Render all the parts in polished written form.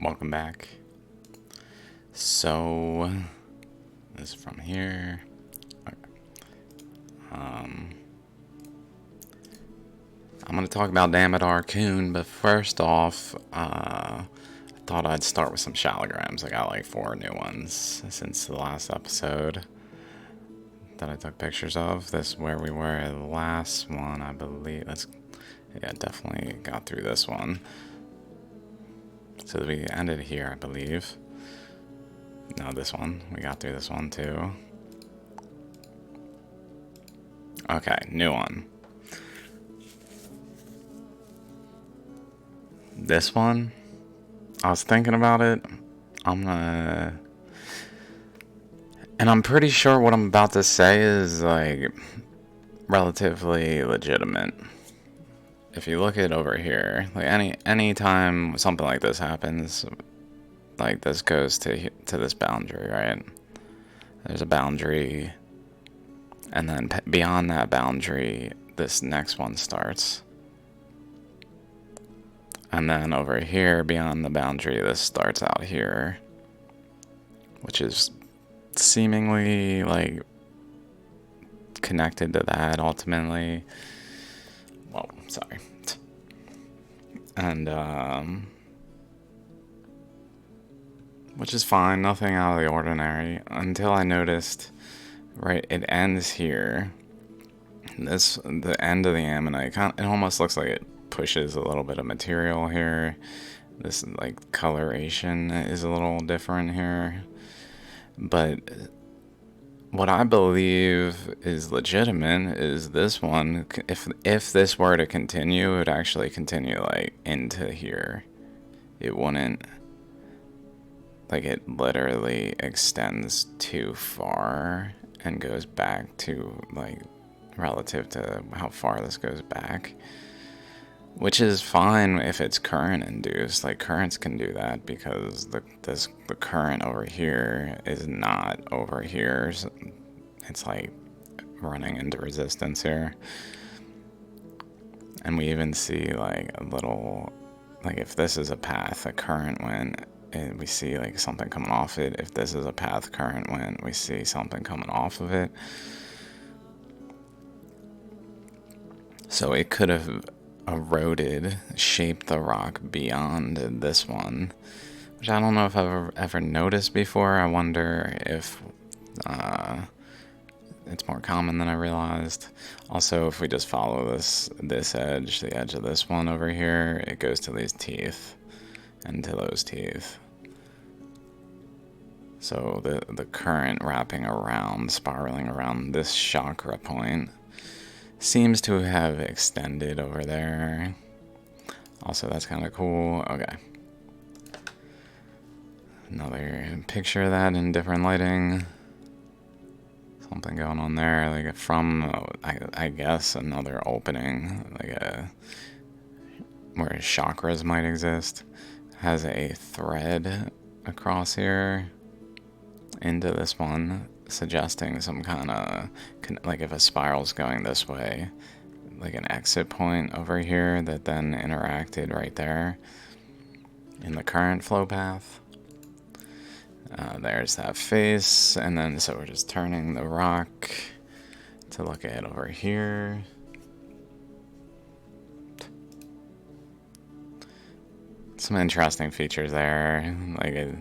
Welcome back. So, this is from here. Okay. I'm going to talk about Damodar Coon, but first off, I thought I'd start with some shallograms. I got like 4 new ones since the last episode that I took pictures of. This is where we were the last one, I believe. Definitely got through this one. So we ended here, I believe. No, this one. We got through this one too. Okay, new one. This one, I was thinking about it. And I'm pretty sure what I'm about to say is like relatively legitimate. If you look at over here, like any time something like this happens, like this goes to this boundary, right? There's a boundary, and then beyond that boundary, this next one starts. And then over here, beyond the boundary, this starts out here, which is seemingly like connected to that ultimately. Well, sorry. And which is fine, nothing out of the ordinary, until I noticed, right, it ends here. The end of the ammonite, it almost looks like it pushes a little bit of material here. This like coloration is a little different here. But what I believe is legitimate is this one. If this were to continue, it would actually continue like into here. It wouldn't, like, it literally extends too far and goes back to like relative to how far this goes back, which is fine if it's current induced. Like currents can do that because the current over here is not over here. So it's like running into resistance here. And we even see like a little, like if this is a path a current went, and we see like something coming off it. If this is a path current went, we see something coming off of it. So it could have eroded, shaped the rock beyond this one, which I don't know if I've ever noticed before. I wonder if it's more common than I realized. Also, if we just follow this edge, the edge of this one over here, it goes to these teeth and to those teeth. So the current wrapping around, spiraling around this chakra point, seems to have extended over there. Also, that's kind of cool. Okay. Another picture of that in different lighting. Something going on there, like from, I guess, another opening, like where chakras might exist. Has a thread across here into this one, suggesting some kind of, like if a spiral's going this way, like an exit point over here that then interacted right there in the current flow path. There's that face, and then so we're just turning the rock to look at over here. Some interesting features there. Like it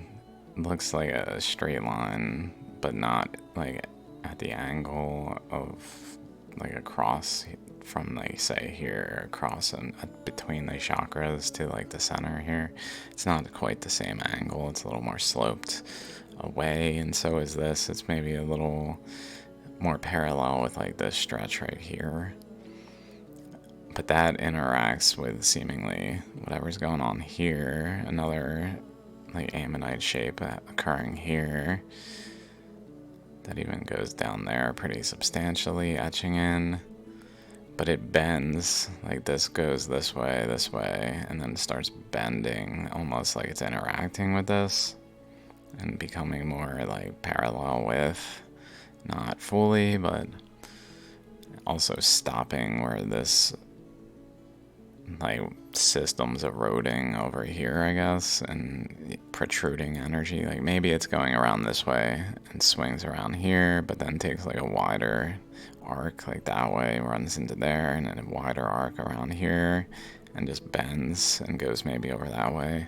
looks like a straight line, but not like at the angle of like across from, like, say here across and between the chakras to like the center here. It's not quite the same angle. It's a little more sloped away, and so is this. It's maybe a little more parallel with like this stretch right here. But that interacts with seemingly whatever's going on here. Another like ammonite shape occurring here that even goes down there pretty substantially, etching in. But it bends, like this goes this way, and then starts bending, almost like it's interacting with this and becoming more like parallel with, not fully, but also stopping where this like systems eroding over here, I guess, and protruding energy. Like maybe it's going around this way and swings around here, but then takes like a wider arc like that way, runs into there, and then a wider arc around here, and just bends and goes maybe over that way.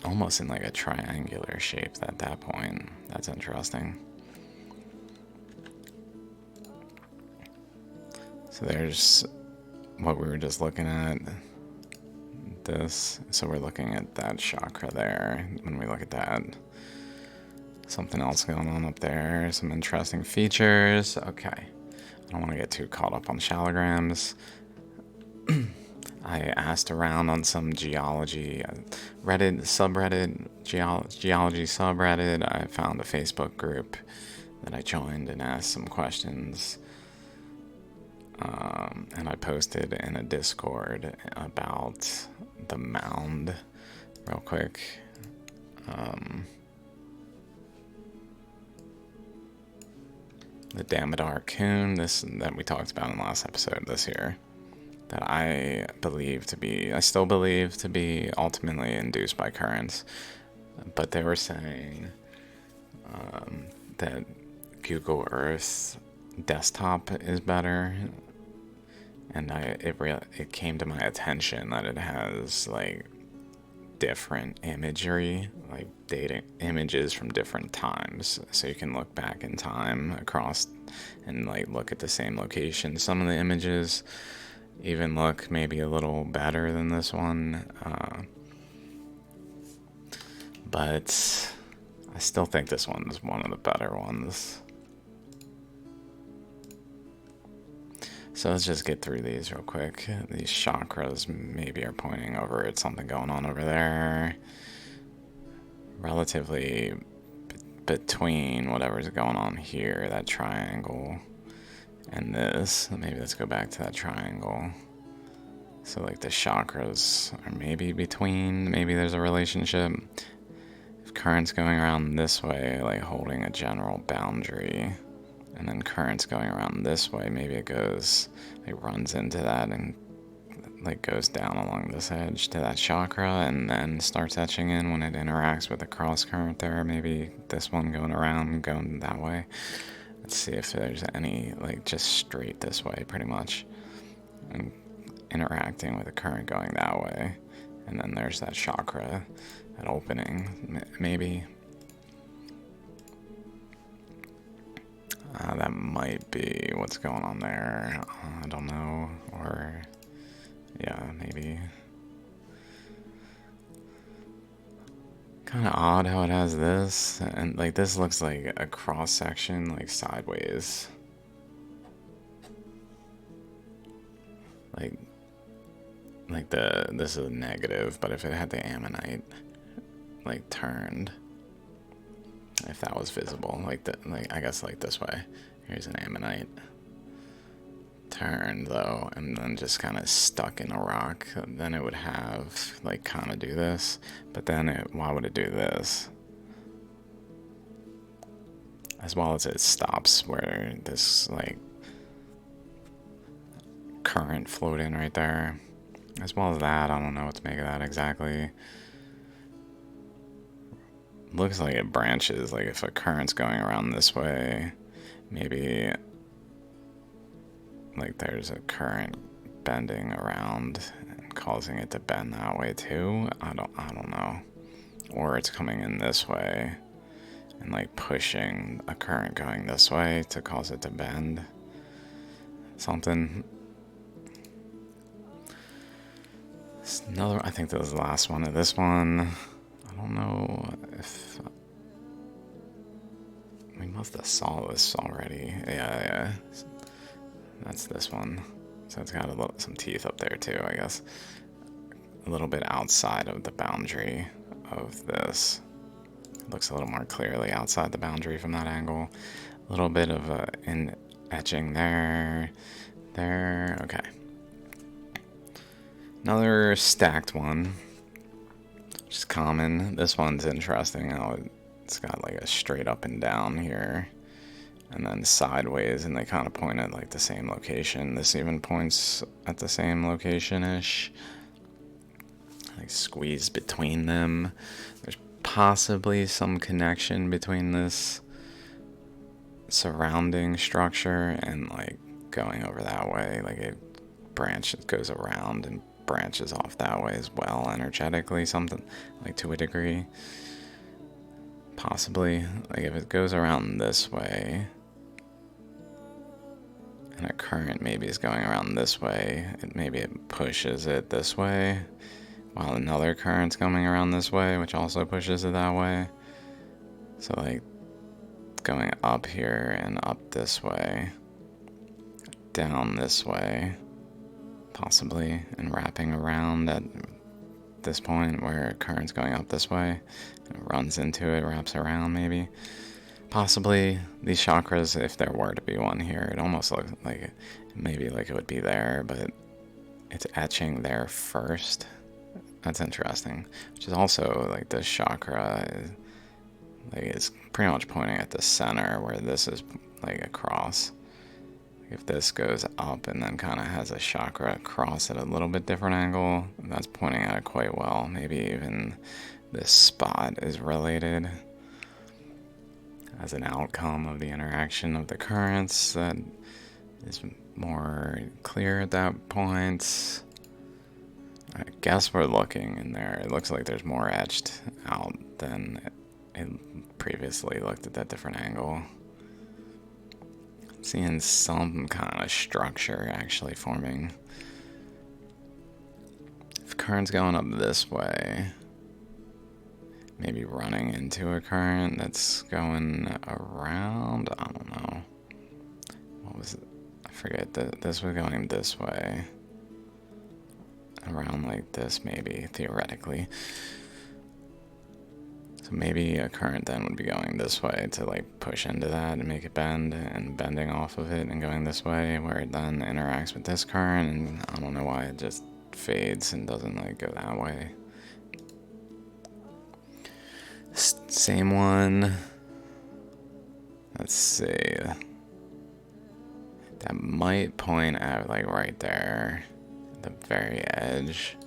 Almost in like a triangular shape at that point. That's interesting. So there's what we were just looking at. This. So we're looking at that chakra there. When we look at that, something else going on up there. Some interesting features. Okay. I don't want to get too caught up on shallograms. I asked around on some geology Reddit subreddit, geology subreddit. I found a Facebook group that I joined and asked some questions. And I posted in a Discord about the mound real quick. The Damodar Coon, this that we talked about in the last episode this year, that I still believe to be ultimately induced by currents. But they were saying that Google Earth desktop is better, and it came to my attention that it has like different imagery, like data images from different times, so you can look back in time across and like look at the same location. Some of the images even look maybe a little better than this one, but I still think this one's one of the better ones. So let's just get through these real quick. These chakras maybe are pointing over at something going on over there. Relatively between whatever's going on here, that triangle, and this. Maybe let's go back to that triangle. So like the chakras are maybe between, maybe there's a relationship. If current's going around this way, like holding a general boundary, and then current's going around this way, maybe it goes, like runs into that and like goes down along this edge to that chakra and then starts etching in when it interacts with the cross current there. Maybe this one going around, going that way. Let's see if there's any, like just straight this way pretty much, and interacting with the current going that way. And then there's that chakra, that opening, maybe. That might be what's going on there. I don't know. Or, yeah, maybe. Kind of odd how it has this. And, like, this looks like a cross-section, like, sideways. This is a negative, but if it had the ammonite, like, turned, if that was visible, like I guess like this way. Here's an ammonite. Turned though, and then just kind of stuck in a rock. Then it would have like kind of do this, but then why would it do this? As well as it stops where this like current floating right there. As well as that, I don't know what to make of that exactly. Looks like it branches, like if a current's going around this way, maybe like there's a current bending around and causing it to bend that way too. I don't know. Or it's coming in this way and like pushing a current going this way to cause it to bend. Something. I think that was the last one of this one. I don't know if we must have saw this already. Yeah. That's this one. So it's got some teeth up there too, I guess. A little bit outside of the boundary of this. It looks a little more clearly outside the boundary from that angle. A little bit of an etching there. Okay. Another stacked one. Which is common. This one's interesting. It's got like a straight up and down here. and then sideways, and they kind of point at like the same location. This even points at the same location-ish. Like squeezed between them. There's possibly some connection between this surrounding structure and like going over that way. Like it goes around and branches off that way as well energetically, something like to a degree. Possibly. Like if it goes around this way and a current maybe is going around this way, maybe it pushes it this way while another current's coming around this way, which also pushes it that way. So like going up here and up this way, down this way, possibly, and wrapping around at this point where current's going up this way, it runs into it, wraps around maybe. Possibly these chakras, if there were to be one here, it almost looks like maybe like it would be there, but it's etching there first. That's interesting. Which is also like this chakra like it's pretty much pointing at the center where this is like across. If this goes up and then kind of has a chakra across at a little bit different angle, that's pointing at it quite well. Maybe even this spot is related as an outcome of the interaction of the currents that is more clear at that point. I guess we're looking in there. It looks like there's more etched out than it previously looked at that different angle. Seeing some kind of structure actually forming. If current's going up this way, maybe running into a current that's going around, I don't know. What was it? I forget. This was going this way. Around like this, maybe, theoretically. So maybe a current then would be going this way to like push into that and make it bend, and bending off of it and going this way, where it then interacts with this current, and I don't know why it just fades and doesn't like go that way. Same one. Let's see. That might point at like right there, the very edge.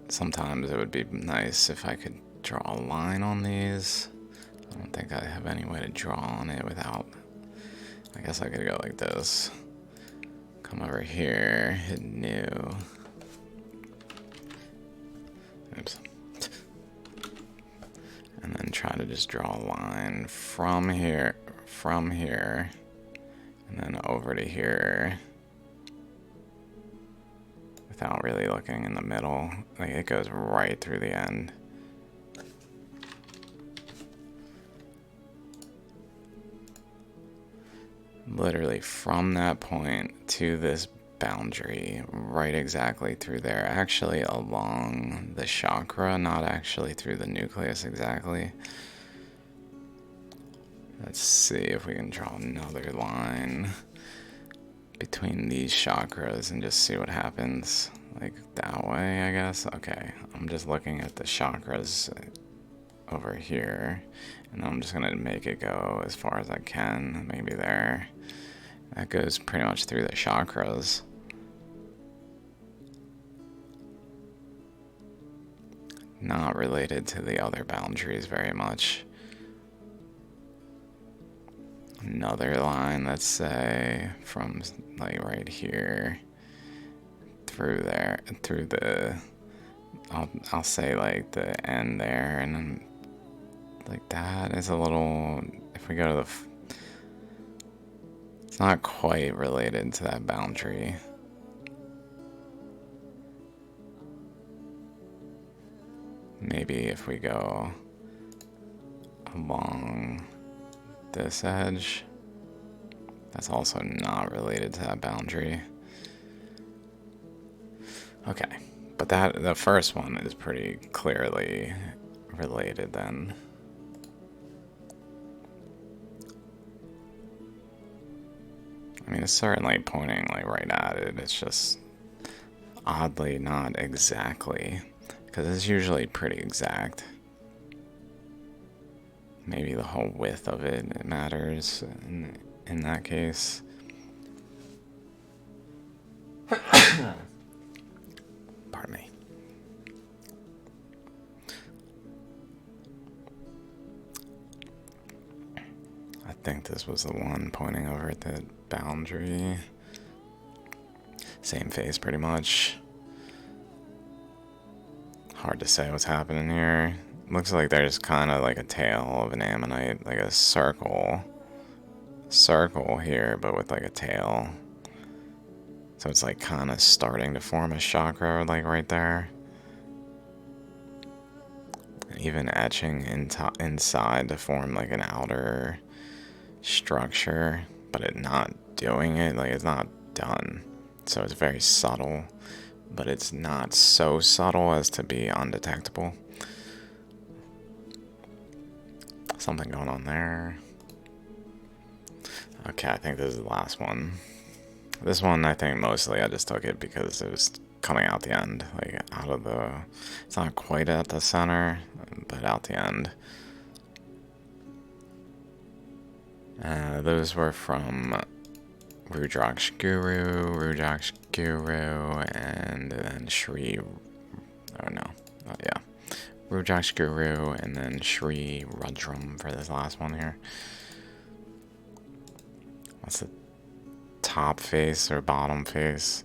Sometimes it would be nice if I could draw a line on these. I don't think I have any way to draw on it without... I guess I could go like this. Come over here, hit new. Oops. And then try to just draw a line from here, and then over to here. Without really looking in the middle. Like it goes right through the end. Literally from that point to this boundary, right exactly through there. Actually along the chakra, not actually through the nucleus exactly. Let's see if we can draw another line between these chakras and just see what happens. Like that way, I guess. Okay, I'm just looking at the chakras over here, and I'm just gonna make it go as far as I can, maybe there. That goes pretty much through the chakras. Not related to the other boundaries very much. Another line, let's say, from like right here through there, through the, I'll say like the end there, and then like that is a little, if we go to the, it's not quite related to that boundary. Maybe if we go along this edge, that's also not related to that boundary. Okay, but the first one is pretty clearly related then. I mean, it's certainly pointing like right at it. It's just oddly not exactly, because it's usually pretty exact. maybe the whole width of it matters in that case. Pardon me. I think this was the one pointing over at the boundary. Same face pretty much. Hard to say what's happening here. Looks like there's kind of like a tail of an ammonite, like a circle here, but with like a tail. So it's like kind of starting to form a chakra like right there. Even etching inside to form like an outer structure, but it not doing it, like it's not done. So it's very subtle, but it's not so subtle as to be undetectable. Something going on there. Okay, I think this is the last one. This one, I think mostly I just took it because it was coming out the end, like out of the, it's not quite at the center, but out the end. Those were from Rudraksh Guru, and then Shri, oh no, yeah. Rudraksh Guru, and then Shri Rudram for this last one here. What's the top face or bottom face?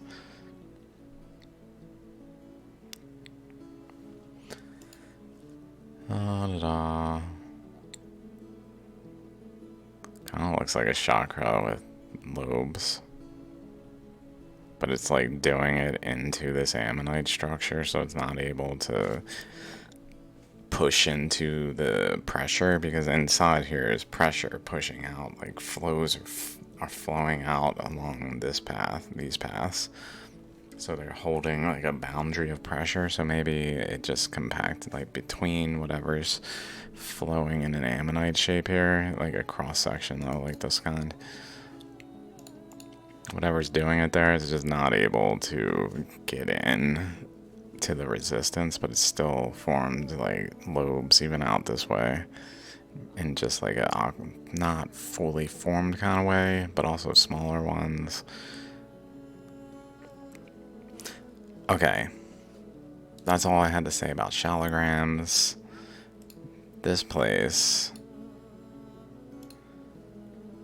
Kind of looks like a chakra with lobes. But it's like doing it into this ammonite structure, so it's not able to push into the pressure, because inside here is pressure pushing out, like flows are flowing out along this path, these paths. So they're holding like a boundary of pressure, so maybe it just compacted like between whatever's flowing in an ammonite shape here, like a cross section though, like this kind. Whatever's doing it there is just not able to get in to the resistance, but it's still formed like lobes even out this way in just like a not fully formed kind of way, but also smaller ones. Okay, that's all I had to say about shallograms. This place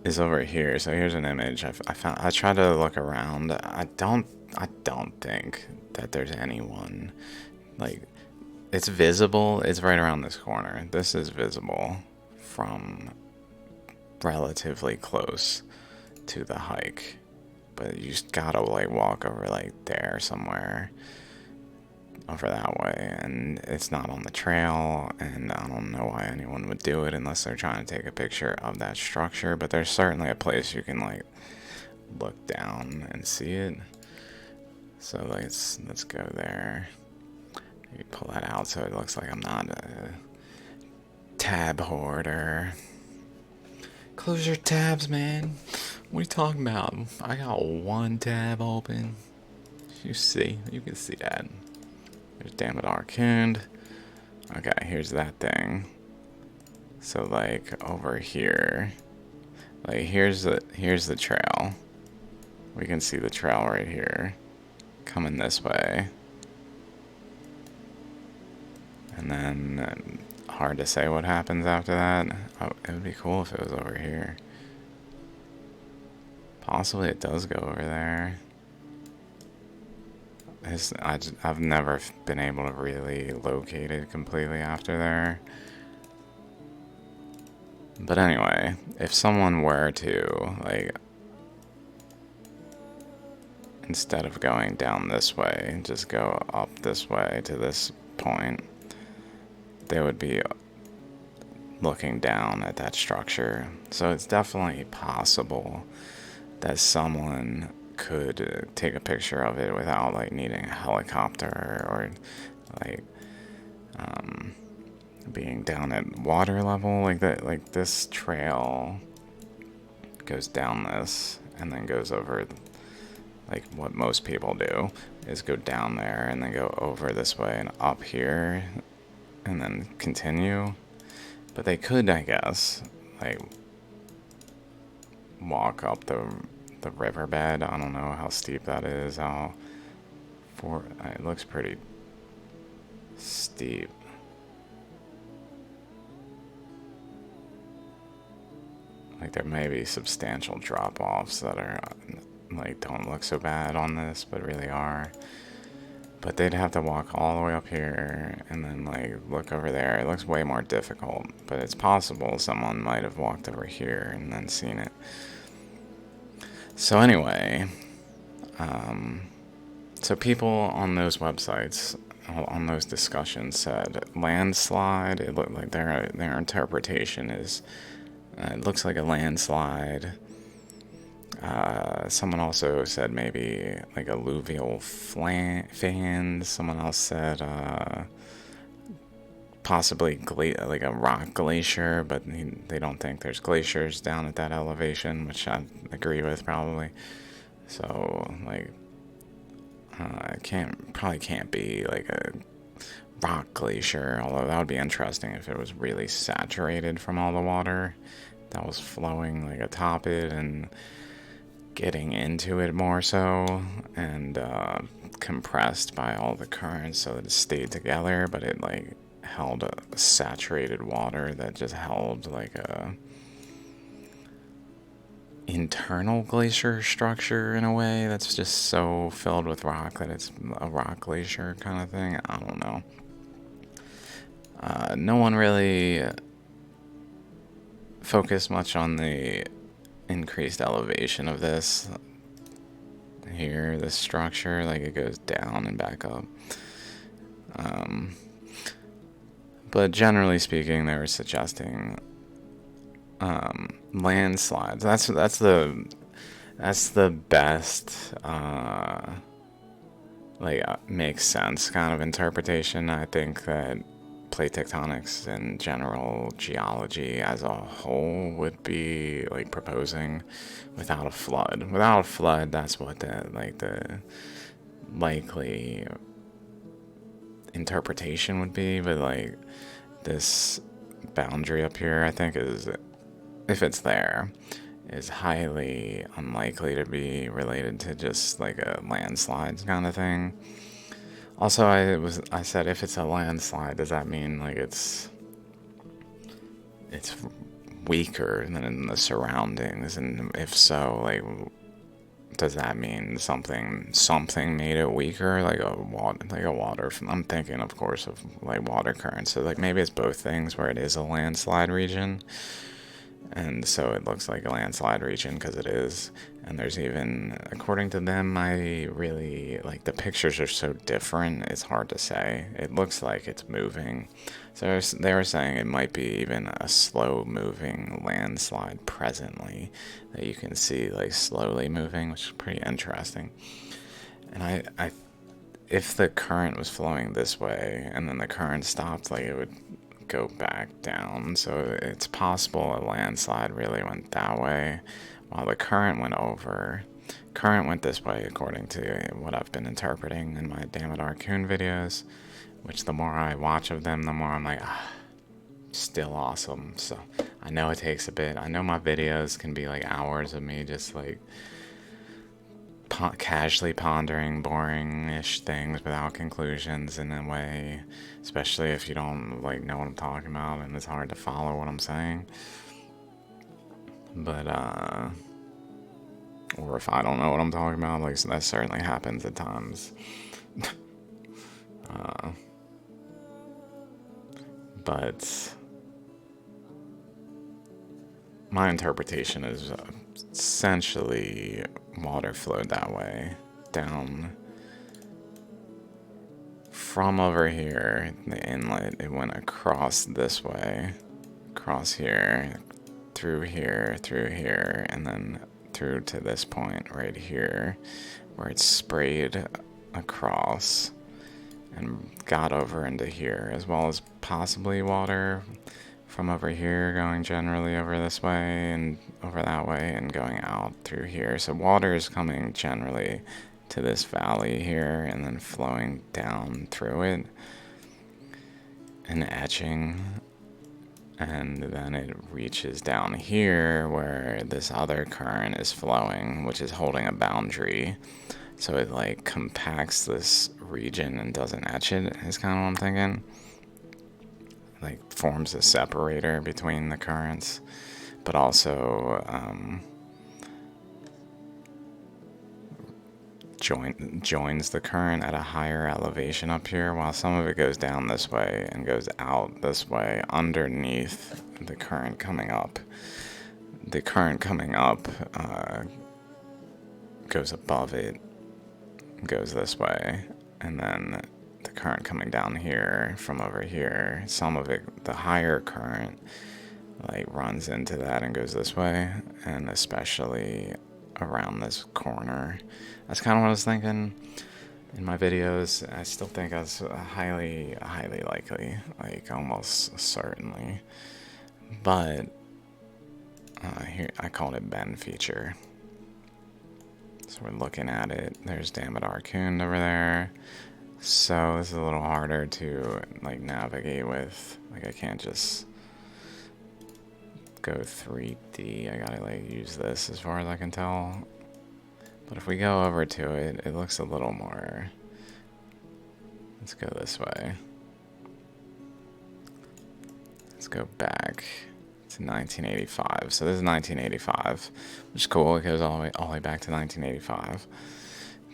is over here, so here's an image I found. I tried to look around. I don't think that there's anyone. Like, it's visible. It's right around this corner. This is visible from relatively close to the hike, but you just gotta like walk over like there somewhere, over that way, and it's not on the trail, and I don't know why anyone would do it unless they're trying to take a picture of that structure, but there's certainly a place you can like look down and see it. So let's go there. Maybe pull that out so it looks like I'm not a tab hoarder. Close your tabs, man. What are you talking about? I got one tab open. You can see that. There's Damn It Arcund. Okay, here's that thing. So like over here, like here's the trail. We can see the trail right here, coming this way. And then hard to say what happens after that. Oh, it would be cool if it was over here. Possibly it does go over there. I've never been able to really locate it completely after there. But anyway, if someone were to, like, instead of going down this way, just go up this way to this point, they would be looking down at that structure. So it's definitely possible that someone could take a picture of it without like needing a helicopter or like being down at water level like that. Like this trail goes down this and then goes over, like what most people do is go down there and then go over this way and up here and then continue. But they could, I guess, like walk up the riverbed. I don't know how steep that is. It looks pretty steep. Like there may be substantial drop-offs that are like don't look so bad on this, but really are. But they'd have to walk all the way up here and then like look over there. It looks way more difficult, but it's possible someone might have walked over here and then seen it. So anyway, so people on those websites, on those discussions said landslide. It looked like their interpretation is it looks like a landslide. Someone also said maybe like alluvial fan. Someone else said possibly like a rock glacier, but they don't think there's glaciers down at that elevation, which I agree with probably. So like it probably can't be like a rock glacier, although that would be interesting if it was really saturated from all the water that was flowing like atop it and getting into it more so, and compressed by all the currents so that it stayed together, but it like held a saturated water that just held like a internal glacier structure in a way that's just so filled with rock that it's a rock glacier kind of thing. I don't know. No one really focused much on the increased elevation of this here, this structure, like it goes down and back up. But generally speaking, they were suggesting landslides. That's the best makes sense kind of interpretation. I think that plate tectonics and general geology as a whole would be like proposing without a flood. Without a flood, that's what the likely interpretation would be. But like this boundary up here, I think is, if it's there, is highly unlikely to be related to just like a landslide kind of thing. Also, I said if it's a landslide, does that mean like it's weaker than in the surroundings? And if so, like does that mean something made it weaker, like a water? I'm thinking, of course, of like water currents. So like maybe it's both things, where it is a landslide region, and so it looks like a landslide region because it is. And there's even, according to them, I really like the pictures are so different, it's hard to say. It looks like it's moving. So they were saying it might be even a slow moving landslide presently that you can see like slowly moving, which is pretty interesting. And I if the current was flowing this way and then the current stopped, like it would go back down. So it's possible a landslide really went that way while the current went over. Current went this way according to what I've been interpreting in my Damn It Arcoon videos, which the more I watch of them, the more I'm like, still awesome. So I know it takes a bit. I know my videos can be like hours of me just like casually pondering boring-ish things without conclusions in a way, especially if you don't like know what I'm talking about and it's hard to follow what I'm saying. But or if I don't know what I'm talking about, like that certainly happens at times. But my interpretation is essentially water flowed that way down from over here, the inlet. It went across this way, across here, through here, and then through to this point right here, where it's sprayed across and got over into here, as well as possibly water from over here going generally over this way and over that way and going out through here. So water is coming generally to this valley here and then flowing down through it and etching and then it reaches down here where this other current is flowing, which is holding a boundary. So it like compacts this region and doesn't etch it, is kind of what I'm thinking. Like forms a separator between the currents, but also joins the current at a higher elevation up here, while some of it goes down this way and goes out this way underneath the current coming up. The current coming up goes above it, goes this way, and then the current coming down here from over here, some of it, the higher current, like runs into that and goes this way, and especially around this corner. That's kind of what I was thinking in my videos. I still think that's highly likely, like almost certainly. But here I called it bend feature. So we're looking at it. There's Damned Arcune over there. So this is a little harder to like navigate with. Like I can't just go 3D. I gotta like use this as far as I can tell. But if we go over to it, it looks a little more. Let's go this way. Let's go back to 1985. So this is 1985, which is cool. It goes all the way back to 1985.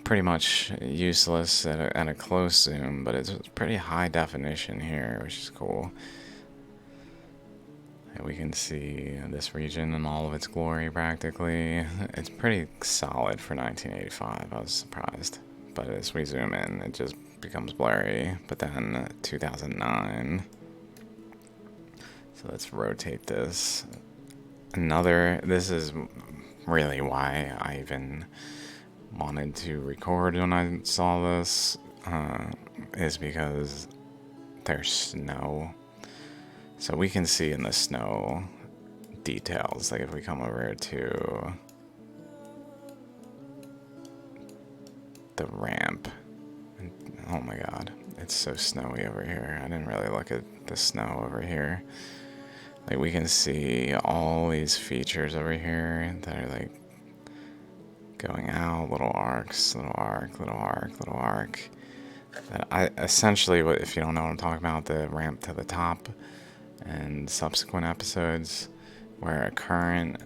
Pretty much useless at a close zoom, but it's pretty high definition here, which is cool. And we can see this region in all of its glory practically. It's pretty solid for 1985. I was surprised. But as we zoom in, it just becomes blurry. But then 2009. So let's rotate this. This is really why I even wanted to record when I saw this, is because there's snow. So we can see in the snow details. Like if we come over to the ramp, oh my god, it's so snowy over here. I didn't really look at the snow over here. Like we can see all these features over here that are like going out, little arcs, little arc, little arc, little arc. That I essentially, if you don't know what I'm talking about, the ramp to the top and subsequent episodes where a current,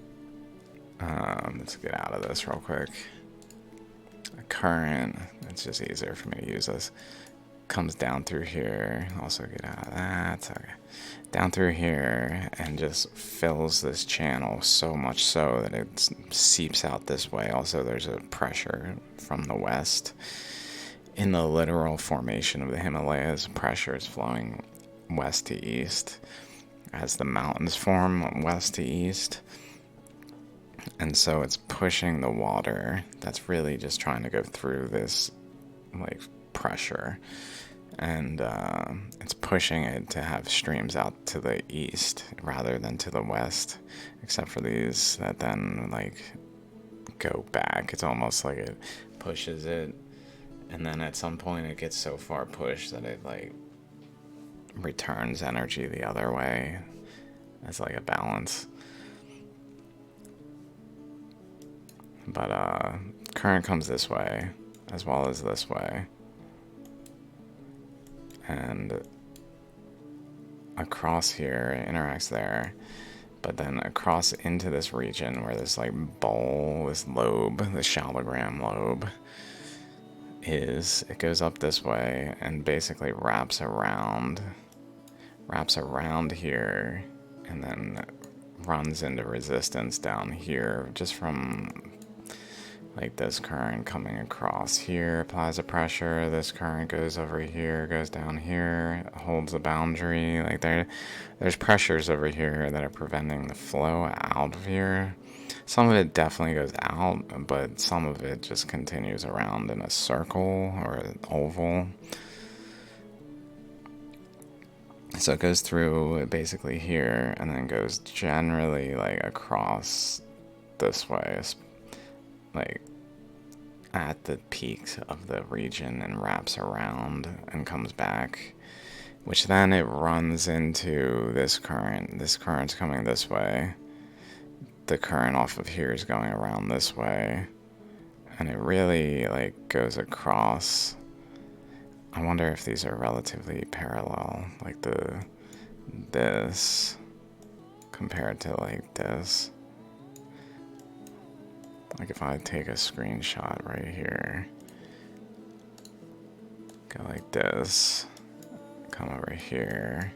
let's get out of this real quick. A current, it's just easier for me to use this, comes down through here. Also get out of that. Okay. Down through here and just fills this channel so much so that it seeps out this way. Also, there's a pressure from the west. In the literal formation of the Himalayas, pressure is flowing west to east as the mountains form west to east. And so it's pushing the water that's really just trying to go through this like pressure, and it's pushing it to have streams out to the east rather than to the west, except for these that then like go back. It's almost like it pushes it, and then at some point it gets so far pushed that it like returns energy the other way. It's like a balance. But current comes this way as well as this way, and across here it interacts there, but then across into this region where this like bowl, this lobe, the shallogram lobe is, it goes up this way and basically wraps around here, and then runs into resistance down here just from like this current coming across here, applies a pressure. This current goes over here, goes down here, holds a boundary. Like there's pressures over here that are preventing the flow out of here. Some of it definitely goes out, but some of it just continues around in a circle or an oval. So it goes through basically here and then goes generally like across this way, like at the peaks of the region, and wraps around and comes back which then it runs into this current. This current's coming this way. The current off of here is going around this way. And it really like goes across. I wonder if these are relatively parallel, like this compared to like this. Like if I take a screenshot right here, go like this, come over here.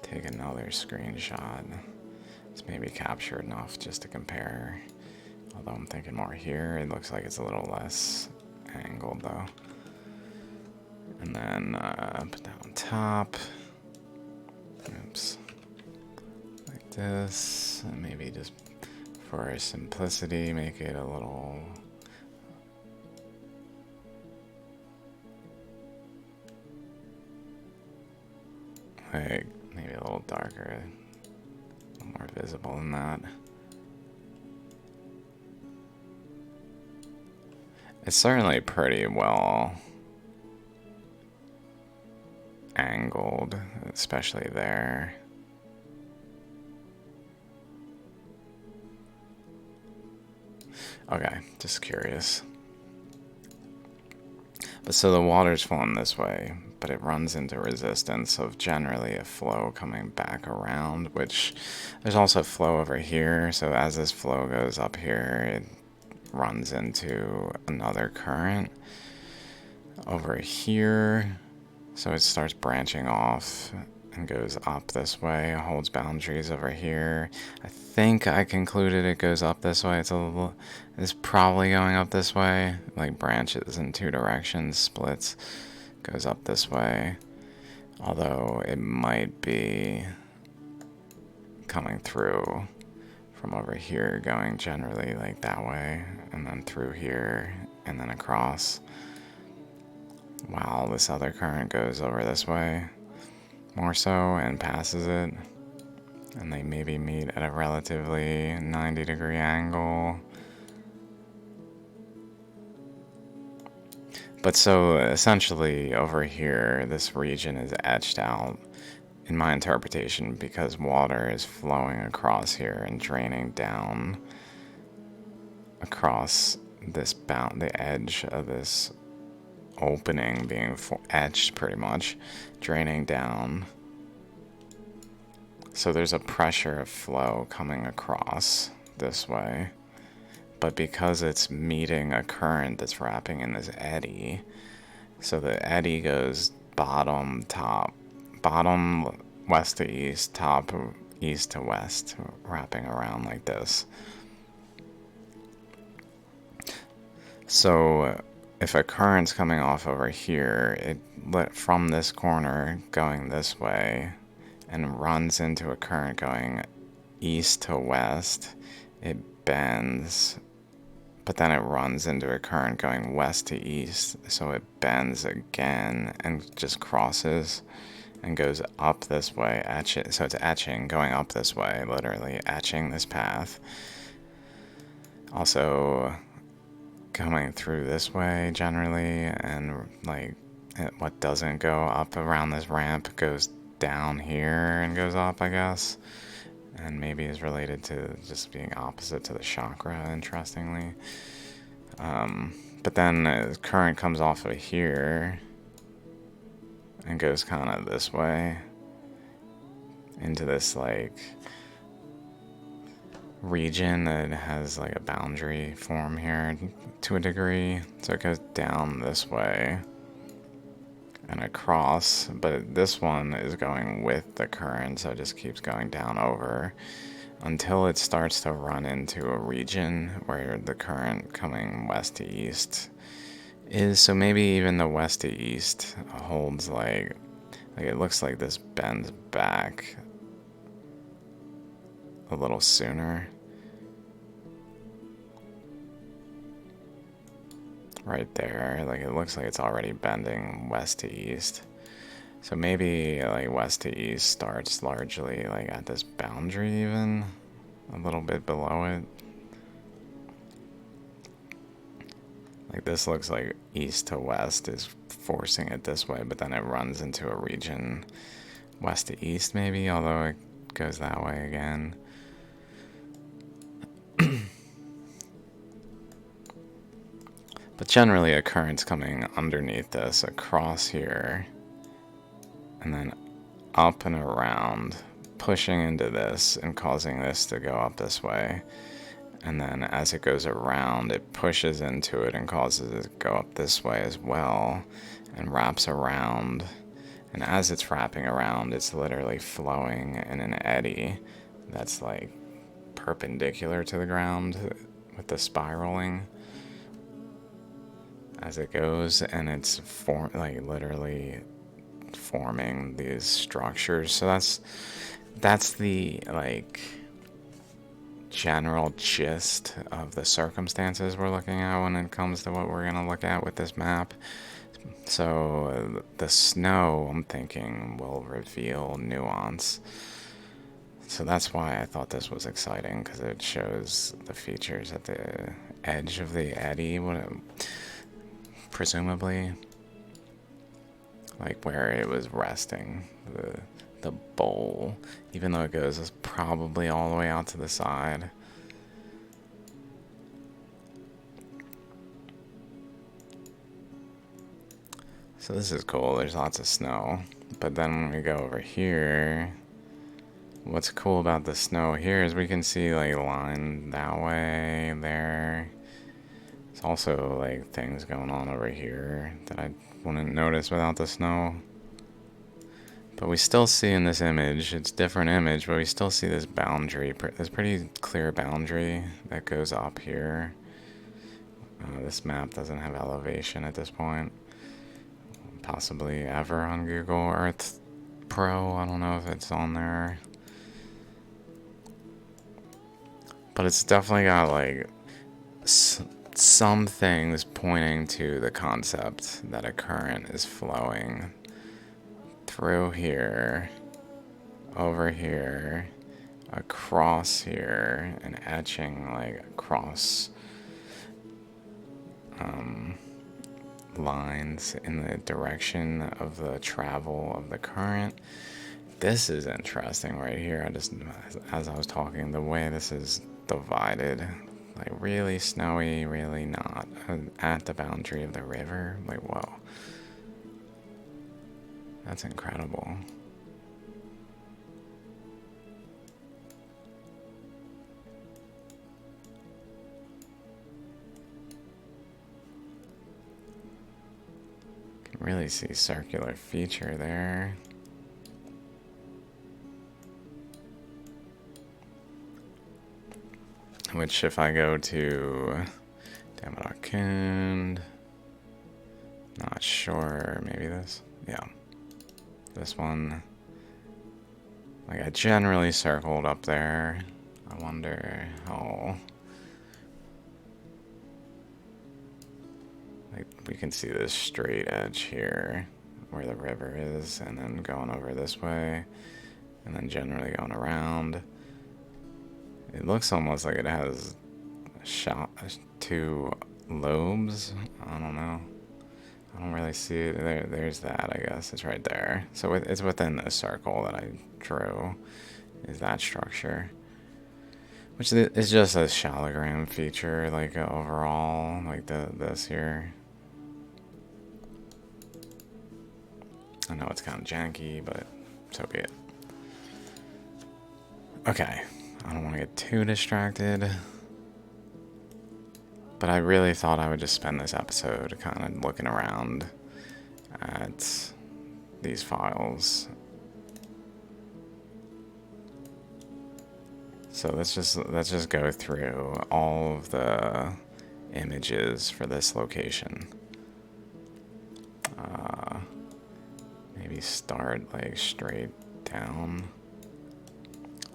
Take another screenshot. It's maybe captured enough just to compare. Although I'm thinking more here, it looks like it's a little less angled though. And then put that on top. Oops. Like this. And maybe just for simplicity, make it a little. Like maybe a little darker. A little more visible than that. It's certainly pretty well angled, especially there. Okay, just curious. But so the water's flowing this way, but it runs into resistance of generally a flow coming back around, which there's also flow over here. So as this flow goes up here, it runs into another current over here. So it starts branching off and goes up this way, holds boundaries over here. I think I concluded it goes up this way. It's probably going up this way, like branches in two directions, splits, goes up this way. Although it might be coming through from over here, going generally like that way, and then through here, and then across. While this other current goes over this way more so and passes it, and they maybe meet at a relatively 90-degree angle. But so essentially over here, this region is etched out in my interpretation because water is flowing across here and draining down across this the edge of this opening being etched pretty much, draining down. So there's a pressure of flow coming across this way, but because it's meeting a current that's wrapping in this eddy, so the eddy goes bottom, top, bottom west to east, top east to west, wrapping around like this. So if a current's coming off over here, it from this corner going this way and runs into a current going east to west, it bends, but then it runs into a current going west to east, so it bends again and just crosses and goes up this way, so it's etching, going up this way, literally etching this path. Also coming through this way generally, and like what doesn't go up around this ramp goes down here and goes up, I guess, and maybe is related to just being opposite to the chakra, interestingly. But then current comes off of here and goes kind of this way into this like region that has like a boundary form here to a degree. So it goes down this way and across, but this one is going with the current, so it just keeps going down over until it starts to run into a region where the current coming west to east is. So maybe even the west to east holds like it looks like this bends back a little sooner. Right there, like it looks like it's already bending west to east. So maybe like west to east starts largely like at this boundary, even a little bit below it. Like this looks like east to west is forcing it this way, but then it runs into a region west to east maybe, although it goes that way again. But generally a current's coming underneath this, across here, and then up and around, pushing into this and causing this to go up this way. And then as it goes around, it pushes into it and causes it to go up this way as well, and wraps around. And as it's wrapping around, it's literally flowing in an eddy that's like perpendicular to the ground with the spiraling as it goes, and it's like literally forming these structures. So that's the like general gist of the circumstances we're looking at when it comes to what we're going to look at with this map. So the snow, I'm thinking, will reveal nuance. So that's why I thought this was exciting, because it shows the features at the edge of the eddy, presumably, like where it was resting, the bowl, even though it goes probably all the way out to the side. So this is cool, there's lots of snow. But then when we go over here, what's cool about the snow here is we can see like line that way, there. There's also like things going on over here that I wouldn't notice without the snow. But we still see in this image, it's a different image, but we still see this boundary, this pretty clear boundary that goes up here. This map doesn't have elevation at this point. Possibly ever on Google Earth Pro, I don't know if it's on there. But it's definitely got like some things pointing to the concept that a current is flowing through here, over here, across here, and etching like across lines in the direction of the travel of the current. This is interesting right here. As I was talking, the way this is divided, like really snowy, really not, at the boundary of the river. Like, whoa. That's incredible. You can really see circular feature there. Which if I go to Damadakund, not sure, maybe this? Yeah. This one, like I generally circled up there. I wonder how, like we can see this straight edge here where the river is, and then going over this way, and then generally going around. It looks almost like it has two lobes. I don't know. I don't really see it. There's that, I guess. It's right there. So it's within this circle that I drew, is that structure. Which is just a shallogram feature, like overall, like this here. I know it's kind of janky, but so be it. Okay, I don't want to get too distracted. But I really thought I would just spend this episode kind of looking around at these files. So let's just go through all of the images for this location. Maybe start like straight down.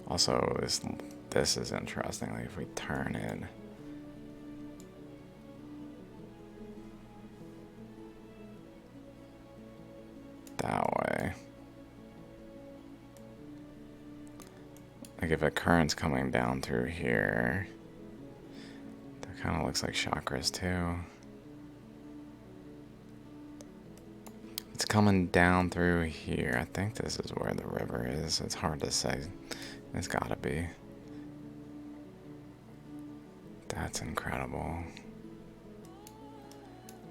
Also, this is interesting. Like if we turn it. That way. Like if a current's coming down through here, that kind of looks like chakras too. coming down through here. I think this is where the river is. It's hard to say. It's gotta be. That's incredible.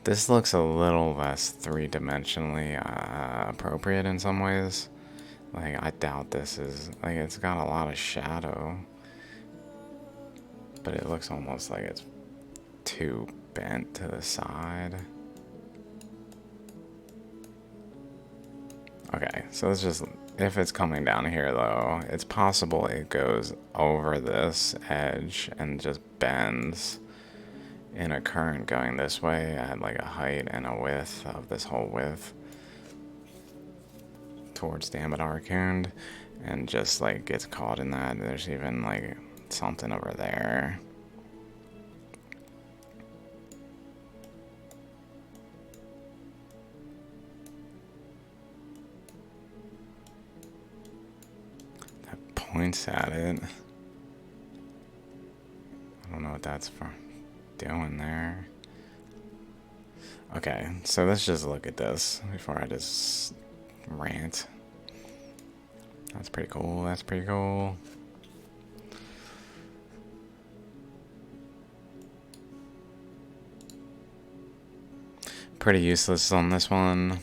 This looks a little less three-dimensionally appropriate in some ways. Like, I doubt this is... Like, it's got a lot of shadow. But it looks almost like it's too bent to the side. Okay, so it's just... If it's coming down here, though, it's possible it goes over this edge and just bends in a current going this way at like a height and a width of this whole width towards the Amadar and just like gets caught in that. There's even like something over there. That points at it. I don't know what that's for doing there. Okay, so let's just look at this before I just rant. That's pretty cool. That's pretty cool. Pretty useless on this one,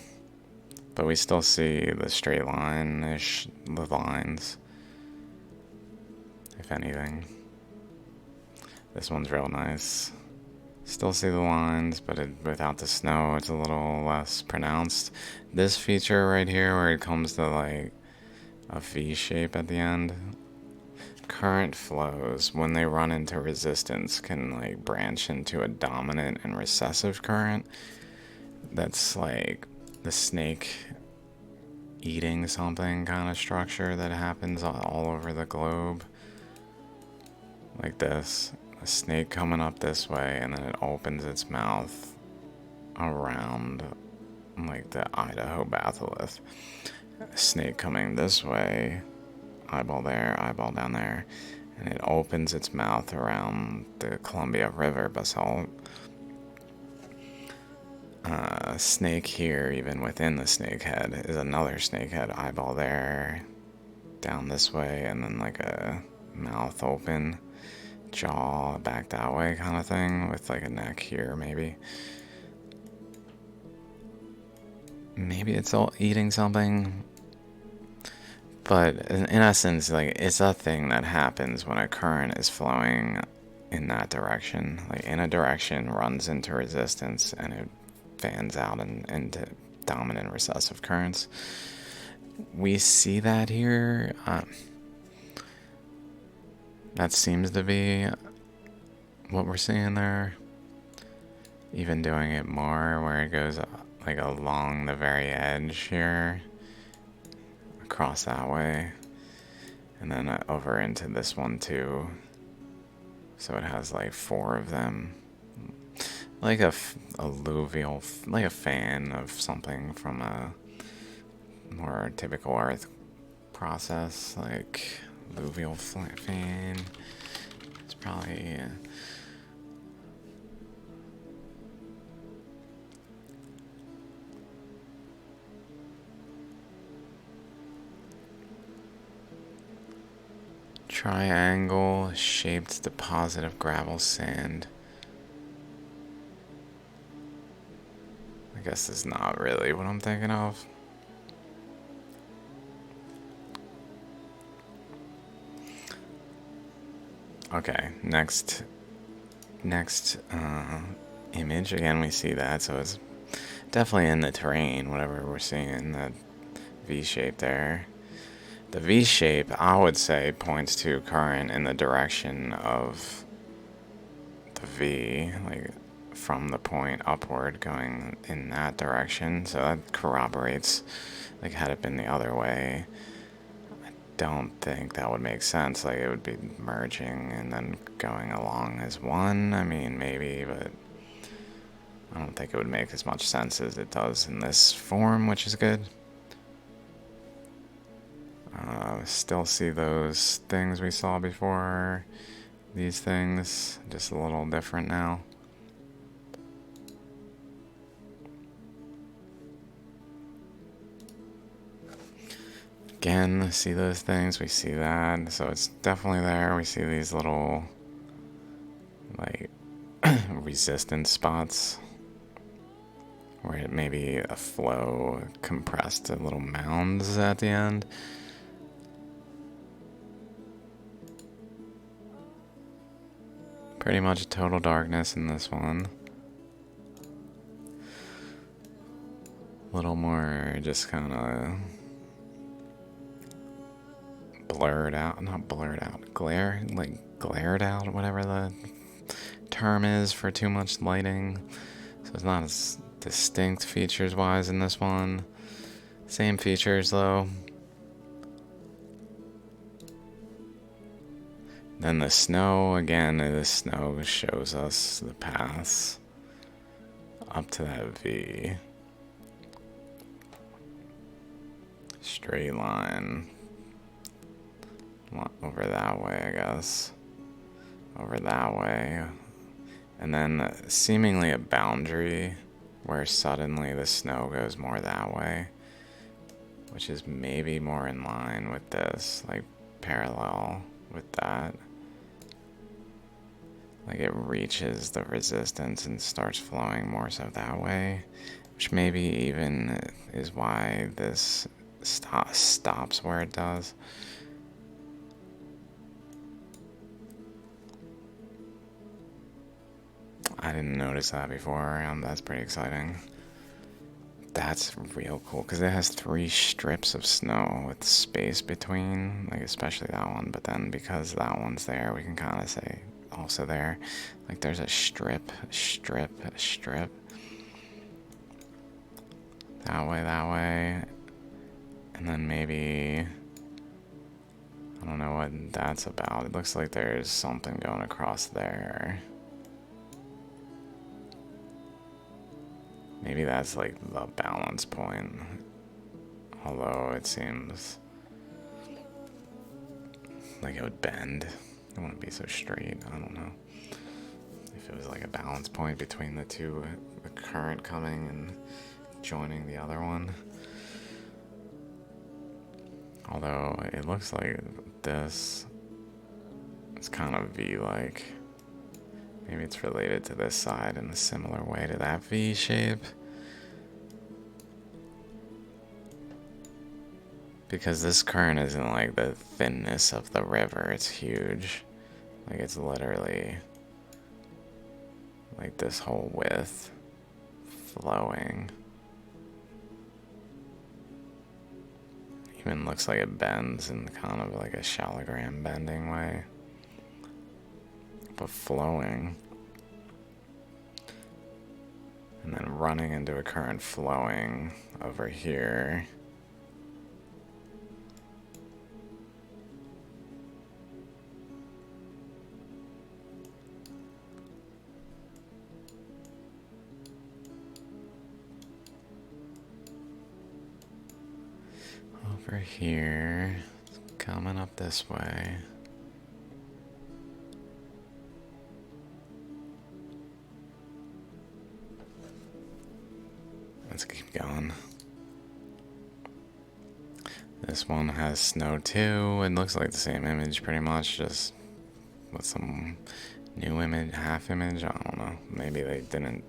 but we still see the straight line-ish, the lines, if anything. This one's real nice. Still see the lines, but without the snow, it's a little less pronounced. This feature right here, where it comes to like a V shape at the end, current flows, when they run into resistance, can like branch into a dominant and recessive current. That's like the snake eating something kind of structure that happens all over the globe. Like this. A snake coming up this way, and then it opens its mouth around like the Idaho batholith. A snake coming this way, eyeball there, eyeball down there, and it opens its mouth around the Columbia River basalt. Snake here, even within the snake head, is another snake head, eyeball there, down this way, and then like a mouth open, jaw back that way kind of thing, with like a neck here maybe. Maybe it's all eating something. But in essence, like, it's a thing that happens when a current is flowing in that direction. Like, in a direction, runs into resistance, and it fans out into dominant recessive currents. We see that here. That seems to be what we're seeing there. Even doing it more, where it goes like along the very edge here, across that way, and then over into this one too. So it has like 4 of them, like a alluvial, like a fan of something from a more typical Earth process, like alluvial fan. It's probably triangle shaped deposit of gravel sand. I guess it's not really what I'm thinking of. Okay, next image. Again, we see that, so it's definitely in the terrain, whatever we're seeing, that V shape there. The V shape, I would say, points to current in the direction of the V, like from the point upward going in that direction. So that corroborates, like, had it been the other way, I don't think that would make sense. Like, it would be merging and then going along as one. I mean, maybe, but I don't think it would make as much sense as it does in this form, which is good. Still see those things we saw before. These things, just a little different now. again, see those things, we see that, so it's definitely there. We see these little, like, resistance spots where it maybe a flow compressed to little mounds at the end. Pretty much total darkness in this one. A little more just kind of blurred out, not blurred out, glared out, whatever the term is for too much lighting. So it's not as distinct features wise in this one. Same features though. Then the snow, again, the snow shows us the paths up to that V. Straight line. Over that way, I guess. Over that way. And then seemingly a boundary where suddenly the snow goes more that way. Which is maybe more in line with this, like parallel with that. Like it reaches the resistance and starts flowing more so that way. Which maybe even is why this stops where it does. I didn't notice that before. That's pretty exciting. That's real cool because it has 3 strips of snow with space between, like especially that one. But then because that one's there, we can kind of say also there, like there's a strip, a strip, a strip. That way, and then maybe I don't know what that's about. It looks like there's something going across there. Maybe that's like the balance point. Although it seems like it would bend. It wouldn't be so straight. I don't know. If it was like a balance point between the two, the current coming and joining the other one. Although it looks like this is kind of V-like. Maybe it's related to this side in a similar way to that V shape. Because this current isn't like the thinness of the river, it's huge. Like it's literally like this whole width flowing. Even looks like it bends in kind of like a shallogram bending way. But flowing. And then running into a current flowing over here. Over here, coming up this way. Let's keep going. This one has snow too. It looks like the same image pretty much, just with some new image, half image. I don't know. Maybe they didn't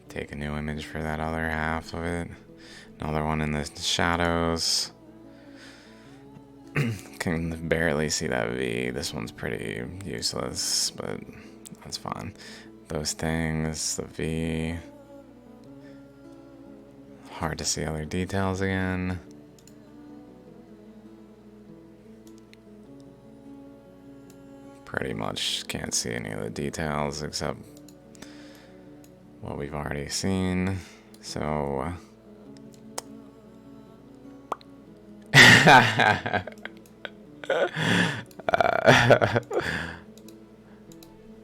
take a new image for that other half of it. Another one in the shadows. Can barely see that V. This one's pretty useless, but that's fine. Those things, the V. Hard to see other details again. Pretty much can't see any of the details except what we've already seen. So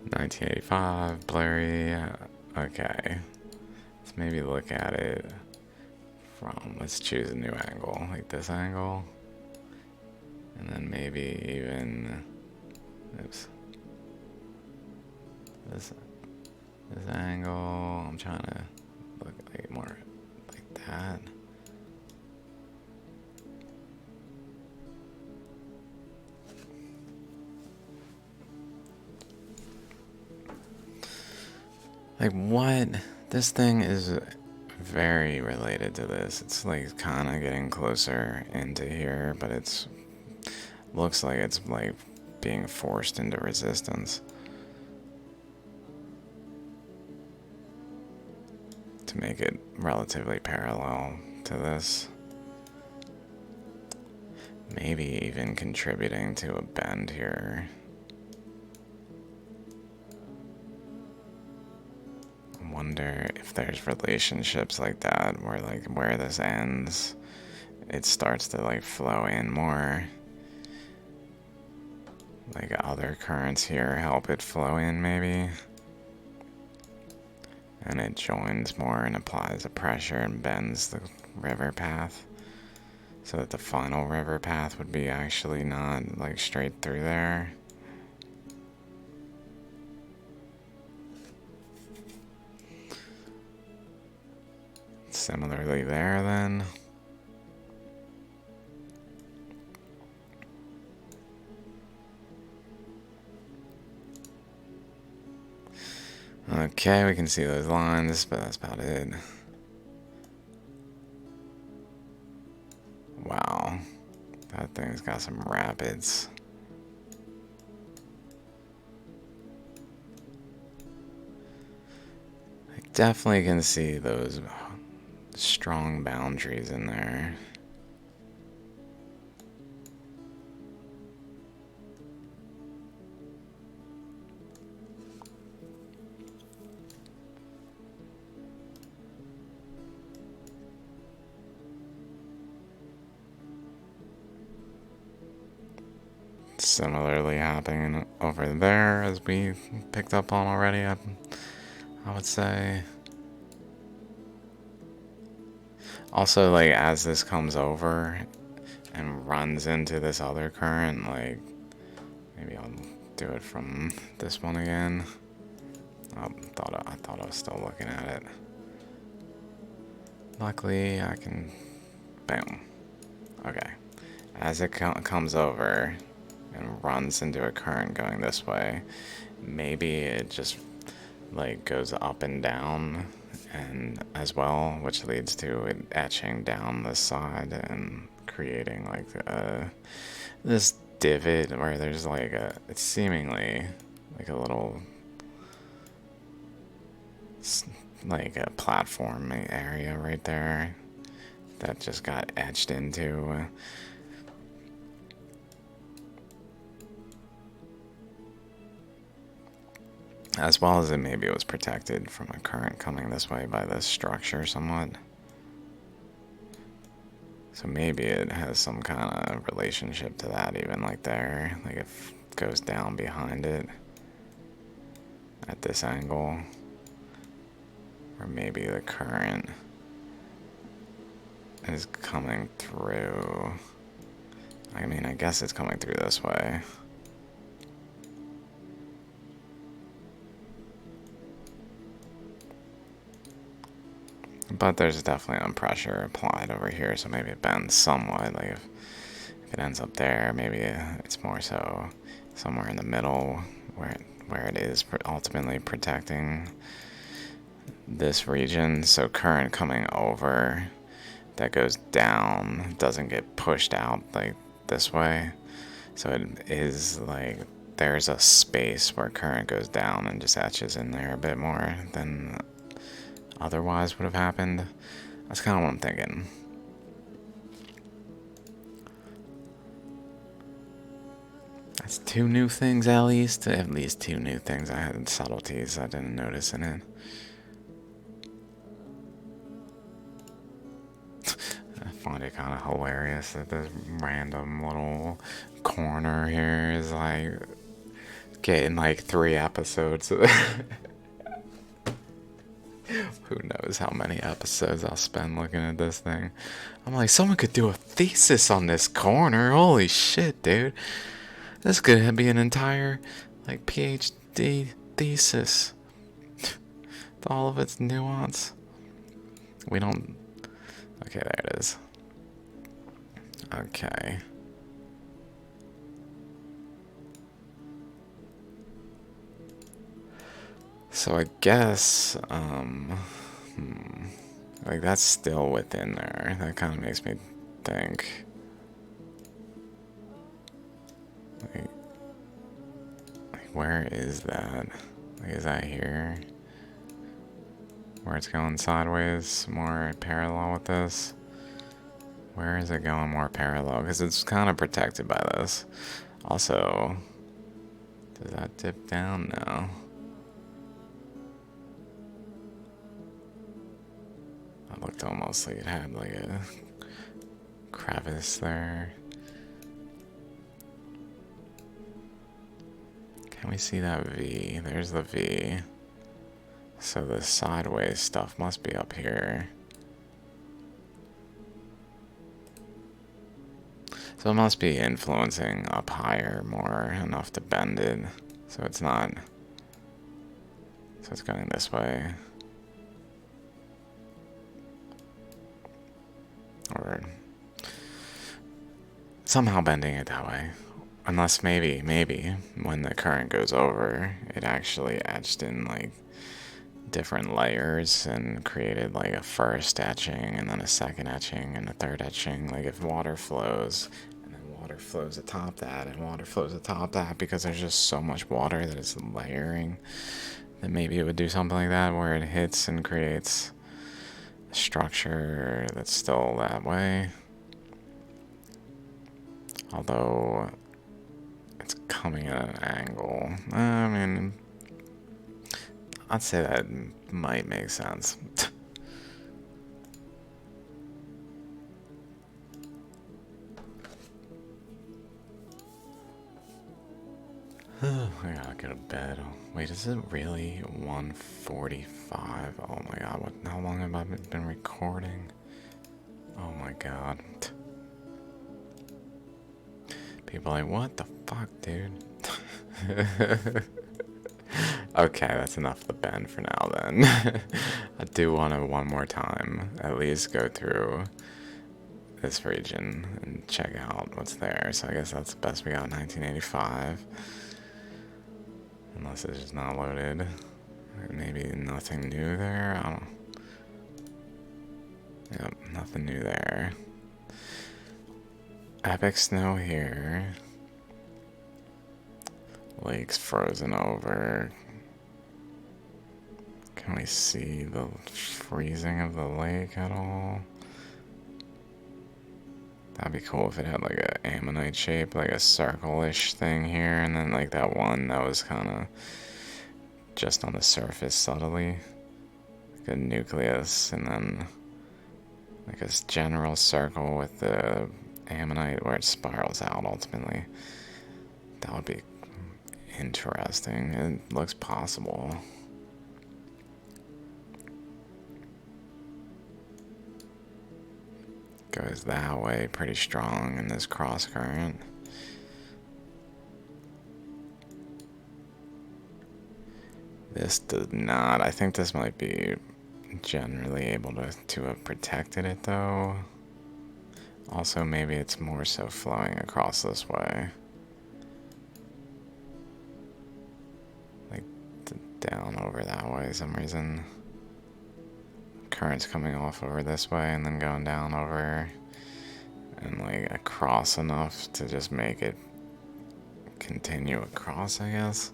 1985, blurry. Okay, let's maybe look at it from, let's choose a new angle, like this angle. And then maybe even, oops, this angle. I'm trying to look like more like that. Like, what? This thing is very related to this. It's like kind of getting closer into here, but it's looks like it's like being forced into resistance to make it relatively parallel to this. Maybe even contributing to a bend here. I wonder if there's relationships like that where like where this ends, it starts to like flow in more. Like other currents here help it flow in maybe. And it joins more and applies a pressure and bends the river path. So that the final river path would be actually not like straight through there. Similarly there then. Okay, we can see those lines, but that's about it. Wow, that thing's got some rapids. I definitely can see those strong boundaries in there. Similarly happening over there as we picked up on already, I would say. Also, like, as this comes over and runs into this other current, like, maybe I'll do it from this one again. I thought I was still looking at it. Luckily, I can, boom. Okay. As it comes over and runs into a current going this way, maybe it just like goes up and down and as well, which leads to it etching down the side and creating like this divot where there's like it's seemingly like a little like a platform area right there that just got etched into. As well as it maybe was protected from a current coming this way by this structure somewhat. So maybe it has some kind of relationship to that even like there. Like it goes down behind it at this angle. Or maybe the current is coming through. I mean, I guess it's coming through this way. But there's definitely some pressure applied over here, so maybe it bends somewhat. Like if it ends up there, maybe it's more so somewhere in the middle where it is ultimately protecting this region. So current coming over that goes down doesn't get pushed out like this way. So it is like there's a space where current goes down and just etches in there a bit more than otherwise would have happened. That's kind of what I'm thinking. That's two new things at least. At least two new things. I had subtleties I didn't notice in it. I find it kind of hilarious that this random little corner here is like getting like 3 episodes. Who knows how many episodes I'll spend looking at this thing. I'm like, someone could do a thesis on this corner. Holy shit, dude. This could be an entire, like, PhD thesis. With all of its nuance. We don't... Okay, there it is. Okay. So I guess, like that's still within there. That kind of makes me think. Like, where is that? Like, is that here? Where it's going sideways, more parallel with this? Where is it going more parallel? Because it's kind of protected by this. Also, does that dip down? No. It looked almost like it had like a crevice there. Can we see that V? There's the V. So the sideways stuff must be up here. So it must be influencing up higher more enough to bend it. So it's not. So it's going this way. Or somehow bending it that way. Unless maybe when the current goes over, it actually etched in like different layers and created like a first etching and then a second etching and a third etching. Like if water flows and then water flows atop that and water flows atop that, because there's just so much water that it's layering, then maybe it would do something like that where it hits and creates a structure that's still that way. Although it's coming at an angle. I mean, I'd say that might make sense. I gotta go to bed. Wait, is it really 1:45? Oh my god, how long have I been recording? Oh my god. People are like, what the fuck, dude? Okay, that's enough of the bend for now then. I do want to one more time at least go through this region and check out what's there. So I guess that's the best we got in 1985. Unless it's just not loaded. Maybe nothing new there? I don't. Yep, nothing new there. Epic snow here. Lake's frozen over. Can we see the freezing of the lake at all? That'd be cool if it had like a ammonite shape, like a circle-ish thing here, and then like that one that was kind of just on the surface subtly, like a nucleus, and then like a general circle with the ammonite where it spirals out ultimately. That would be interesting. It looks possible. Goes that way pretty strong in this cross current. This does not. I think this might be generally able to have protected it though. Also, maybe it's more so flowing across this way. Like down over that way for some reason. Current's coming off over this way and then going down over and like across enough to just make it continue across, I guess.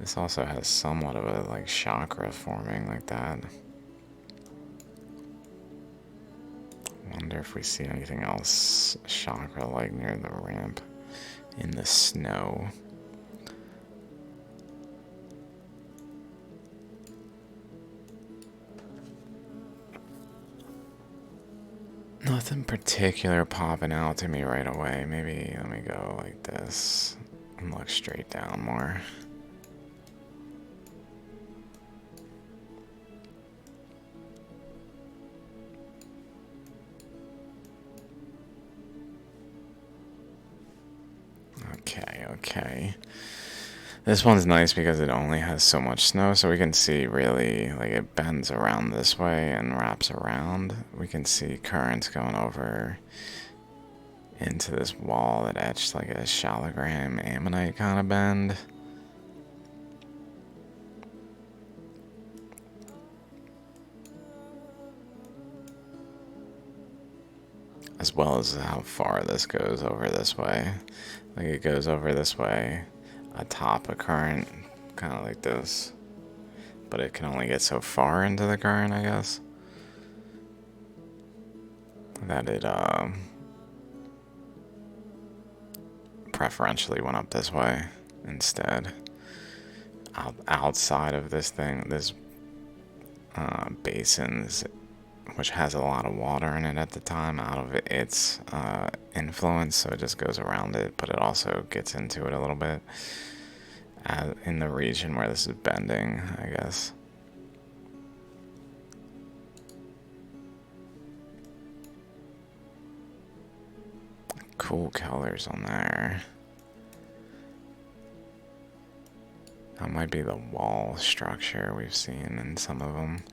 This also has somewhat of a like chakra forming like that. Wonder if we see anything else chakra like near the ramp in the snow. Nothing particular popping out to me right away. Maybe let me go like this and look straight down more. Okay. This one's nice because it only has so much snow, so we can see really, like it bends around this way and wraps around. We can see currents going over into this wall that etched like a shallogram ammonite kind of bend. as well as how far this goes over this way. Like it goes over this way, atop a current, kind of like this. But it can only get so far into the current, I guess. That it preferentially went up this way instead. Outside of this thing, this basins, which has a lot of water in it at the time, out of its influence, so it just goes around it, but it also gets into it a little bit in the region where this is bending, I guess. Cool colors on there. That might be the wall structure we've seen in some of them.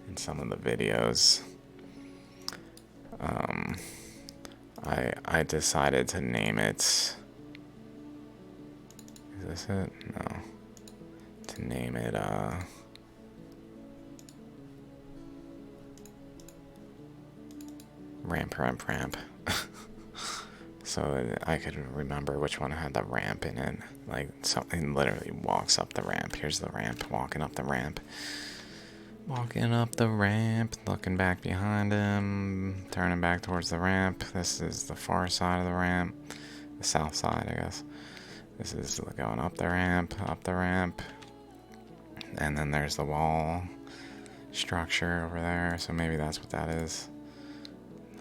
In some of the videos. I decided to name it... Is this it? No. To name it, ramp. So I could remember which one had the ramp in it. Like, something literally walks up the ramp. Here's the ramp, walking up the ramp. Walking up the ramp, looking back behind him, turning back towards the ramp. This is the far side of the ramp. The south side, I guess. This is going up the ramp. And then there's the wall structure over there. So maybe that's what that is.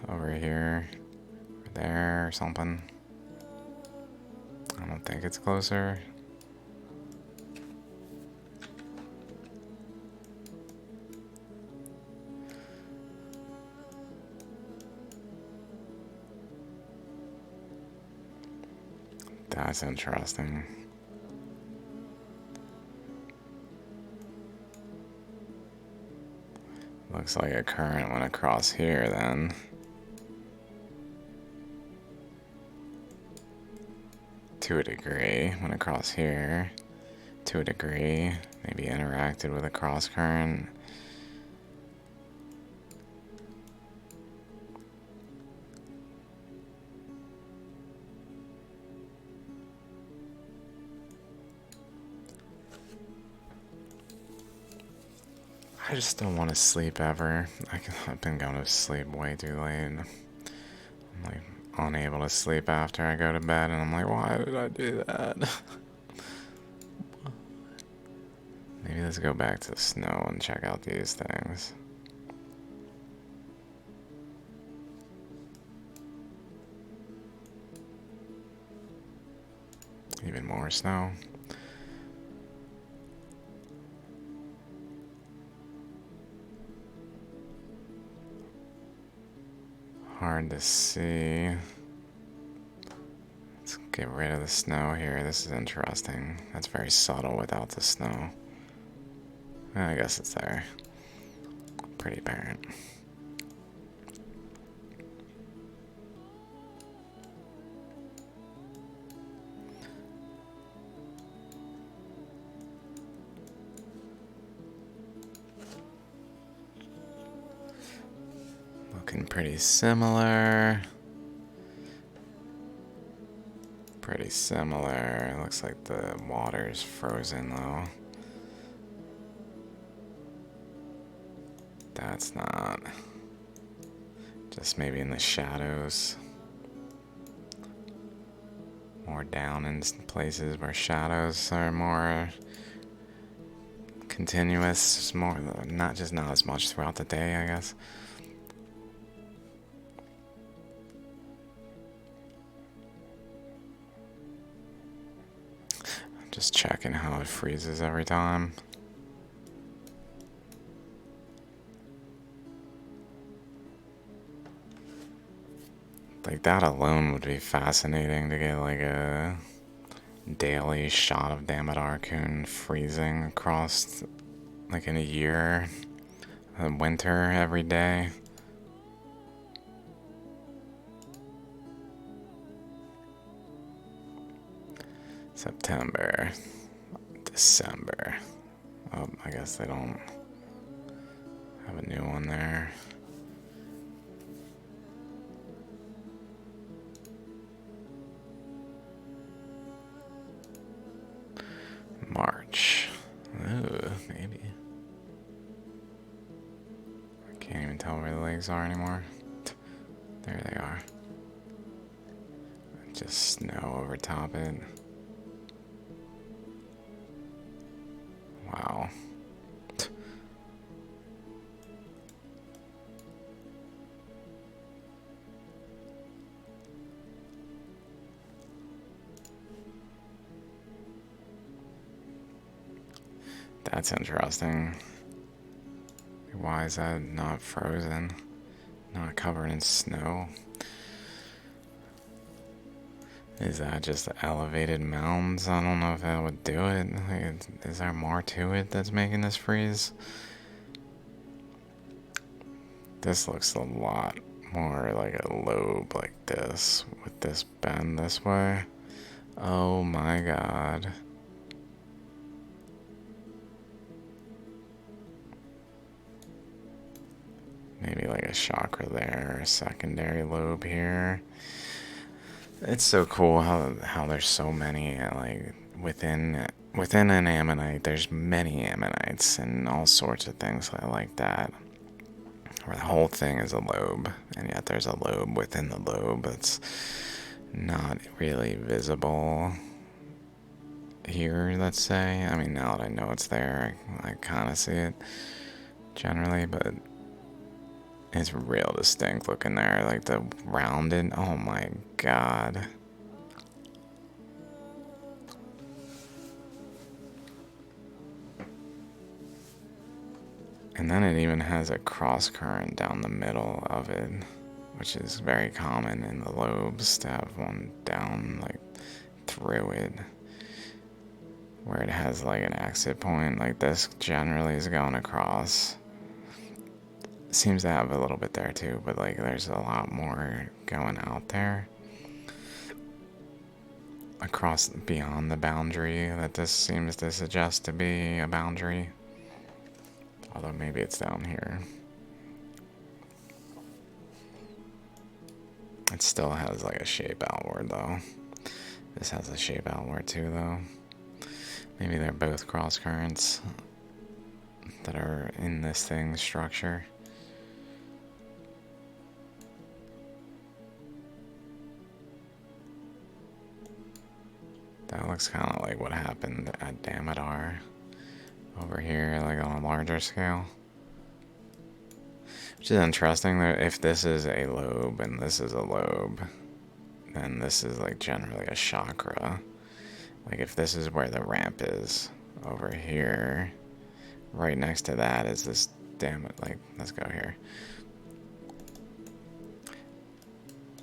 Over here. Over there or something. I don't think it's closer. That's interesting. Looks like a current went across here then. To a degree, went across here. To a degree, maybe interacted with a cross current. I just don't want to sleep ever. I've been going to sleep way too late. I'm like unable to sleep after I go to bed, and I'm like, why did I do that? Maybe let's go back to the snow and check out these things. Even more snow. Hard to see. Let's get rid of the snow here. This is interesting. That's very subtle without the snow. I guess it's there. Pretty apparent. Looking pretty similar. Pretty similar. Looks like the water's frozen though. That's not. Just maybe in the shadows. More down in places where shadows are more continuous, more not as much throughout the day, I guess. Just checking how it freezes every time. Like that alone would be fascinating to get like a daily shot of Damodar-kun freezing across like in a year, winter every day. September, December. Oh, I guess they don't. Have a new one there. March. Ooh, maybe. I can't even tell where the legs are anymore. There they are. Just snow over top it. Wow. That's interesting. Why is that not frozen? Not covered in snow? Is that just elevated mounds? I don't know if that would do it. Like, is there more to it that's making this freeze? This looks a lot more like a lobe like this, with this bend this way. Oh my god. Maybe like a chakra there, a secondary lobe here. It's so cool how there's so many like within an ammonite. There's many ammonites and all sorts of things like that, where the whole thing is a lobe, and yet there's a lobe within the lobe that's not really visible here. Let's say. I mean, now that I know it's there, I kind of see it generally, but it's real distinct looking there, like the rounded. Oh my god. And then it even has a cross current down the middle of it, which is very common in the lobes to have one down like through it, where it has like an exit point. Like this generally is going across. Seems to have a little bit there too, but like there's a lot more going out there across beyond the boundary that this seems to suggest to be a boundary. Although maybe it's down here. It still has like a shape outward though. This has a shape outward too though. Maybe they're both cross currents that are in this thing's structure. That looks kind of like what happened at Damodar over here, like on a larger scale. Which is interesting that if this is a lobe and this is a lobe, then this is like generally a chakra. Like if this is where the ramp is over here, right next to that is this, damn it, like let's go here.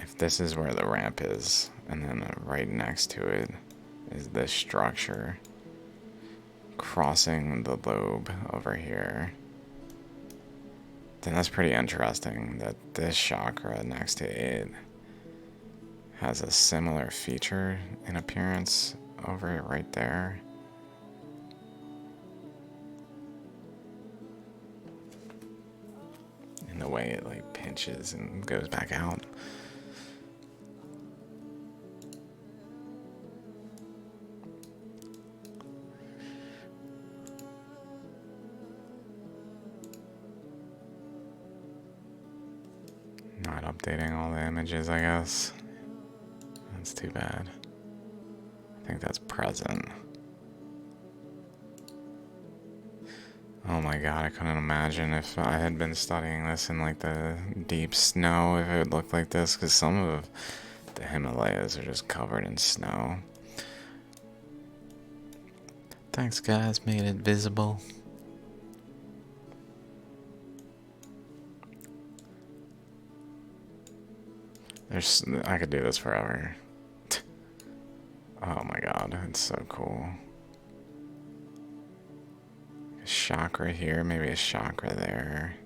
If this is where the ramp is, and then right next to it is this structure crossing the lobe over here, then that's pretty interesting that this chakra next to it has a similar feature in appearance over right there. In the way it like pinches and goes back out. Not updating all the images, I guess. That's too bad. I think that's present. Oh my god, I couldn't imagine if I had been studying this in like the deep snow, if it would look like this, because some of the Himalayas are just covered in snow. Thanks guys, made it visible. I could do this forever. Oh my god, it's so cool. A chakra here, maybe a chakra there.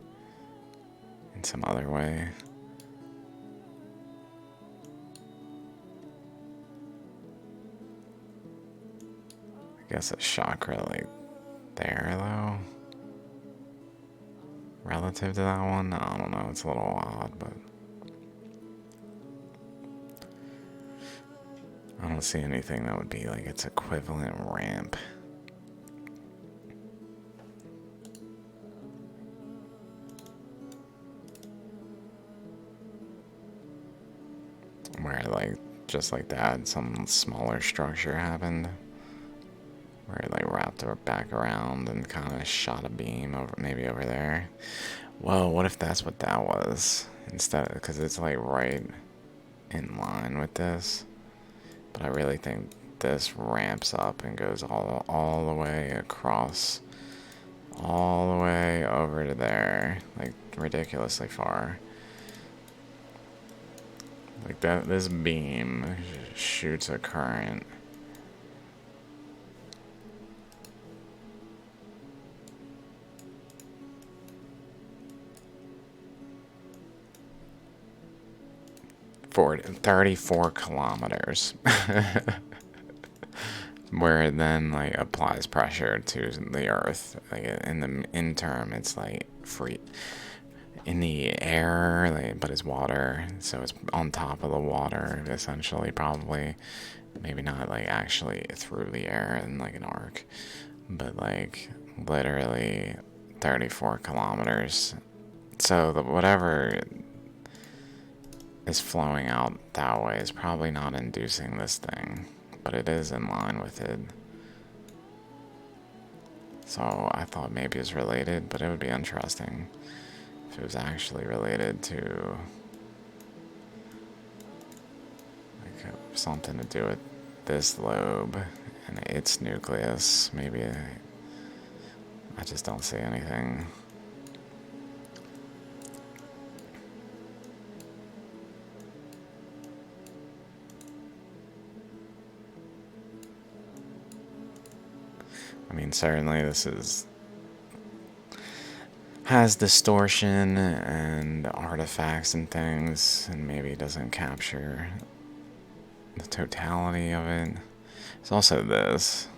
In some other way. I guess a chakra like there though. relative to that one. I don't know, it's a little odd, but I don't see anything that would be like its equivalent ramp. Where like just like that, some smaller structure happened. Where it like wrapped her back around and kind of shot a beam over, maybe over there. Whoa, what if that's what that was? Instead, because it's like right in line with this. But I really think this ramps up and goes all the way across, all the way over to there, like ridiculously far. Like that, this beam shoots a current. For 34 kilometers. Where it then like applies pressure to the earth. Like in the interim, it's like free in the air, like, but it's water, so it's on top of the water essentially, probably. Maybe not like actually through the air in like an arc, but like literally 34 kilometers. So whatever is flowing out that way is probably not inducing this thing, but it is in line with it. So I thought maybe it's related, but it would be interesting if it was actually related to like something to do with this lobe and its nucleus. Maybe I just don't see anything. I mean, certainly this has distortion and artifacts and things, and maybe doesn't capture the totality of it. There's also this.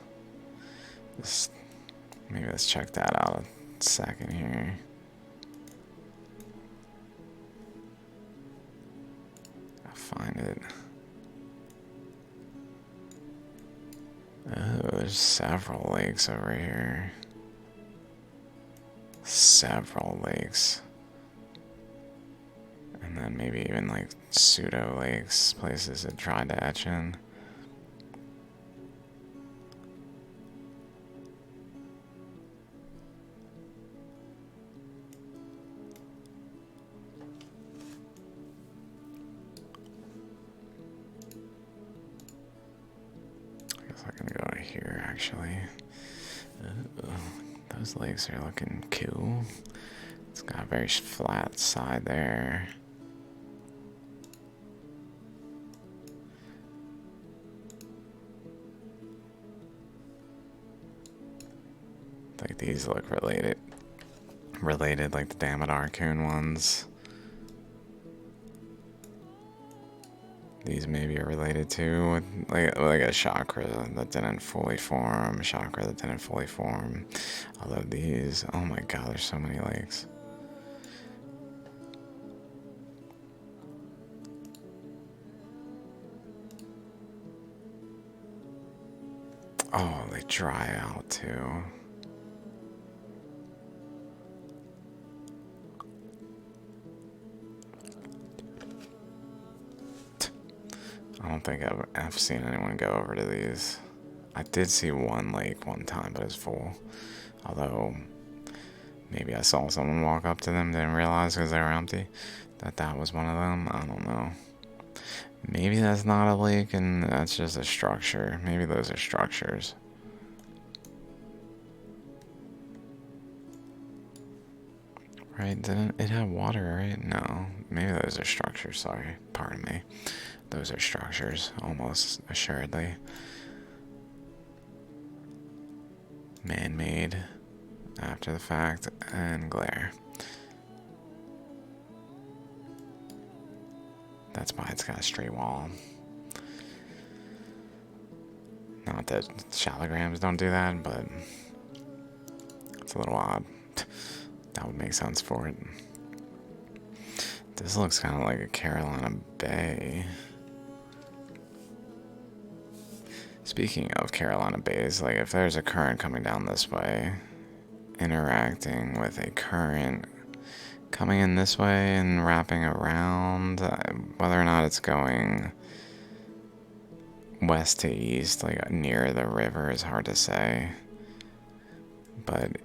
Maybe let's check that out a second here. I'll find it. Oh, there's several lakes over here. Several lakes. And then maybe even like pseudo lakes, places that tried to etch in. I guess I can go to here actually. Those lakes are looking cool. It's got a very flat side there. Like these look related like the Damodar Coon ones. These maybe are related to like a chakra that didn't fully form, chakra that didn't fully form. Although these, oh my god, there's so many lakes. Oh, they dry out too. I don't think I've seen anyone go over to these. I did see one lake one time, but it's full. Although, maybe I saw someone walk up to them, didn't realize because they were empty, that was one of them. I don't know. Maybe that's not a lake and that's just a structure. Maybe those are structures. Right, didn't it have water, right? No, maybe those are structures, sorry, pardon me. Those are structures, almost assuredly. Man-made, after the fact, and glare. That's why it's got a straight wall. Not that shallograms don't do that, but it's a little odd. That would make sense for it. This looks kind of like a Carolina Bay. Speaking of Carolina Bays, like if there's a current coming down this way, interacting with a current coming in this way and wrapping around, whether or not it's going west to east, like near the river, is hard to say. But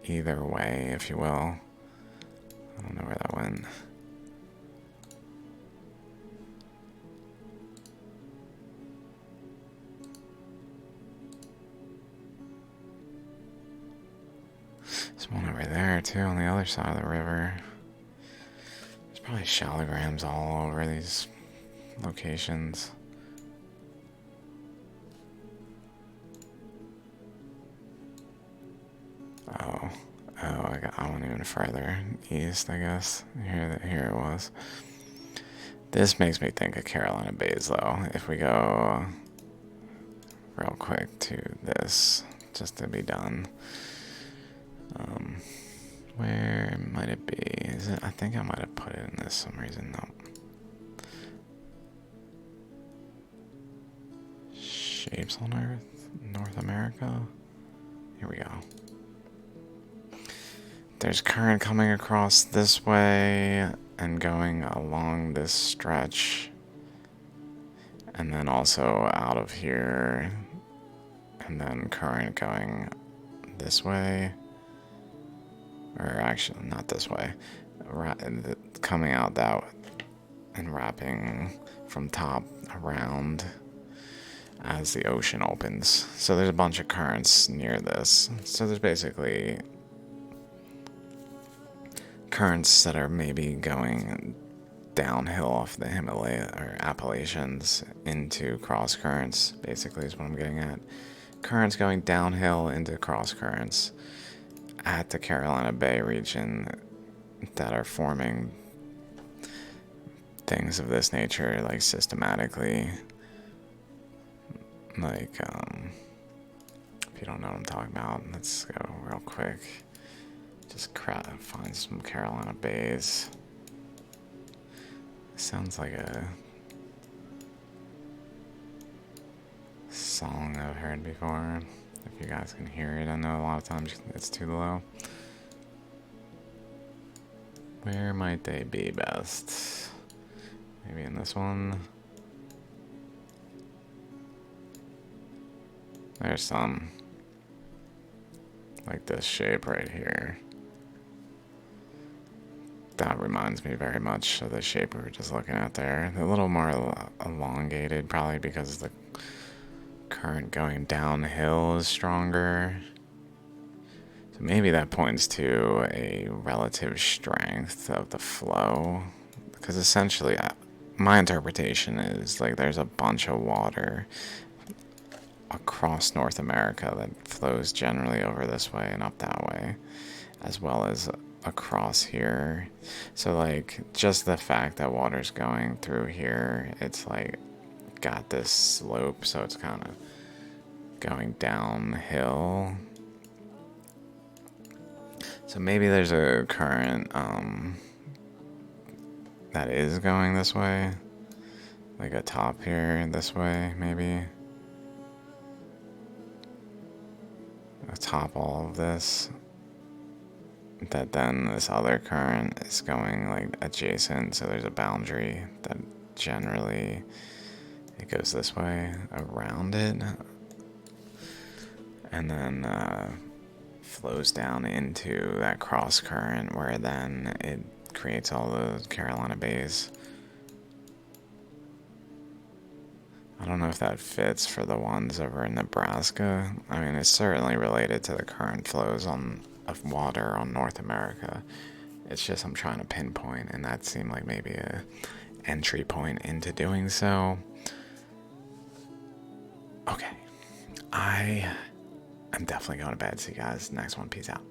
either way, if you will. I don't know where that went. There's one over there too on the other side of the river. There's probably shallograms all over these locations. I went even further east, I guess. Here it was. This makes me think of Carolina Bays, though. If we go real quick to this, just to be done. Where might it be? Is it? I think I might have put it in this for some reason. No. Shapes on Earth, North America. Here we go. There's current coming across this way and going along this stretch, and then also out of here, and then current going this way, or actually not this way, coming out that and wrapping from top around as the ocean opens. So there's a bunch of currents near this. So there's basically currents that are maybe going downhill off the Himalaya or Appalachians into cross currents, basically is what I'm getting at. Currents going downhill into cross currents at the Carolina Bay region that are forming things of this nature, like systematically. Like, if you don't know what I'm talking about, let's go real quick. Just find some Carolina Bays. Sounds like a song I've heard before. If you guys can hear it, I know a lot of times it's too low. Where might they be best? Maybe in this one. There's some. Like this shape right here. That reminds me very much of the shape we were just looking at there. A little more elongated, probably because the current going downhill is stronger. So maybe that points to a relative strength of the flow. Because essentially, my interpretation is like there's a bunch of water across North America that flows generally over this way and up that way, as well as across here. So like just the fact that water's going through here, it's like got this slope, so it's kind of going downhill. So maybe there's a current that is going this way, like a top here this way, maybe atop all of this, that then this other current is going like adjacent, so there's a boundary that generally it goes this way around it and then flows down into that cross current where then it creates all those Carolina Bays. I don't know if that fits for the ones over in Nebraska. I mean, it's certainly related to the current flows of water on North America. It's just I'm trying to pinpoint, and that seemed like maybe a entry point into doing so. Okay, I am definitely going to bed. See you guys next one. Peace out.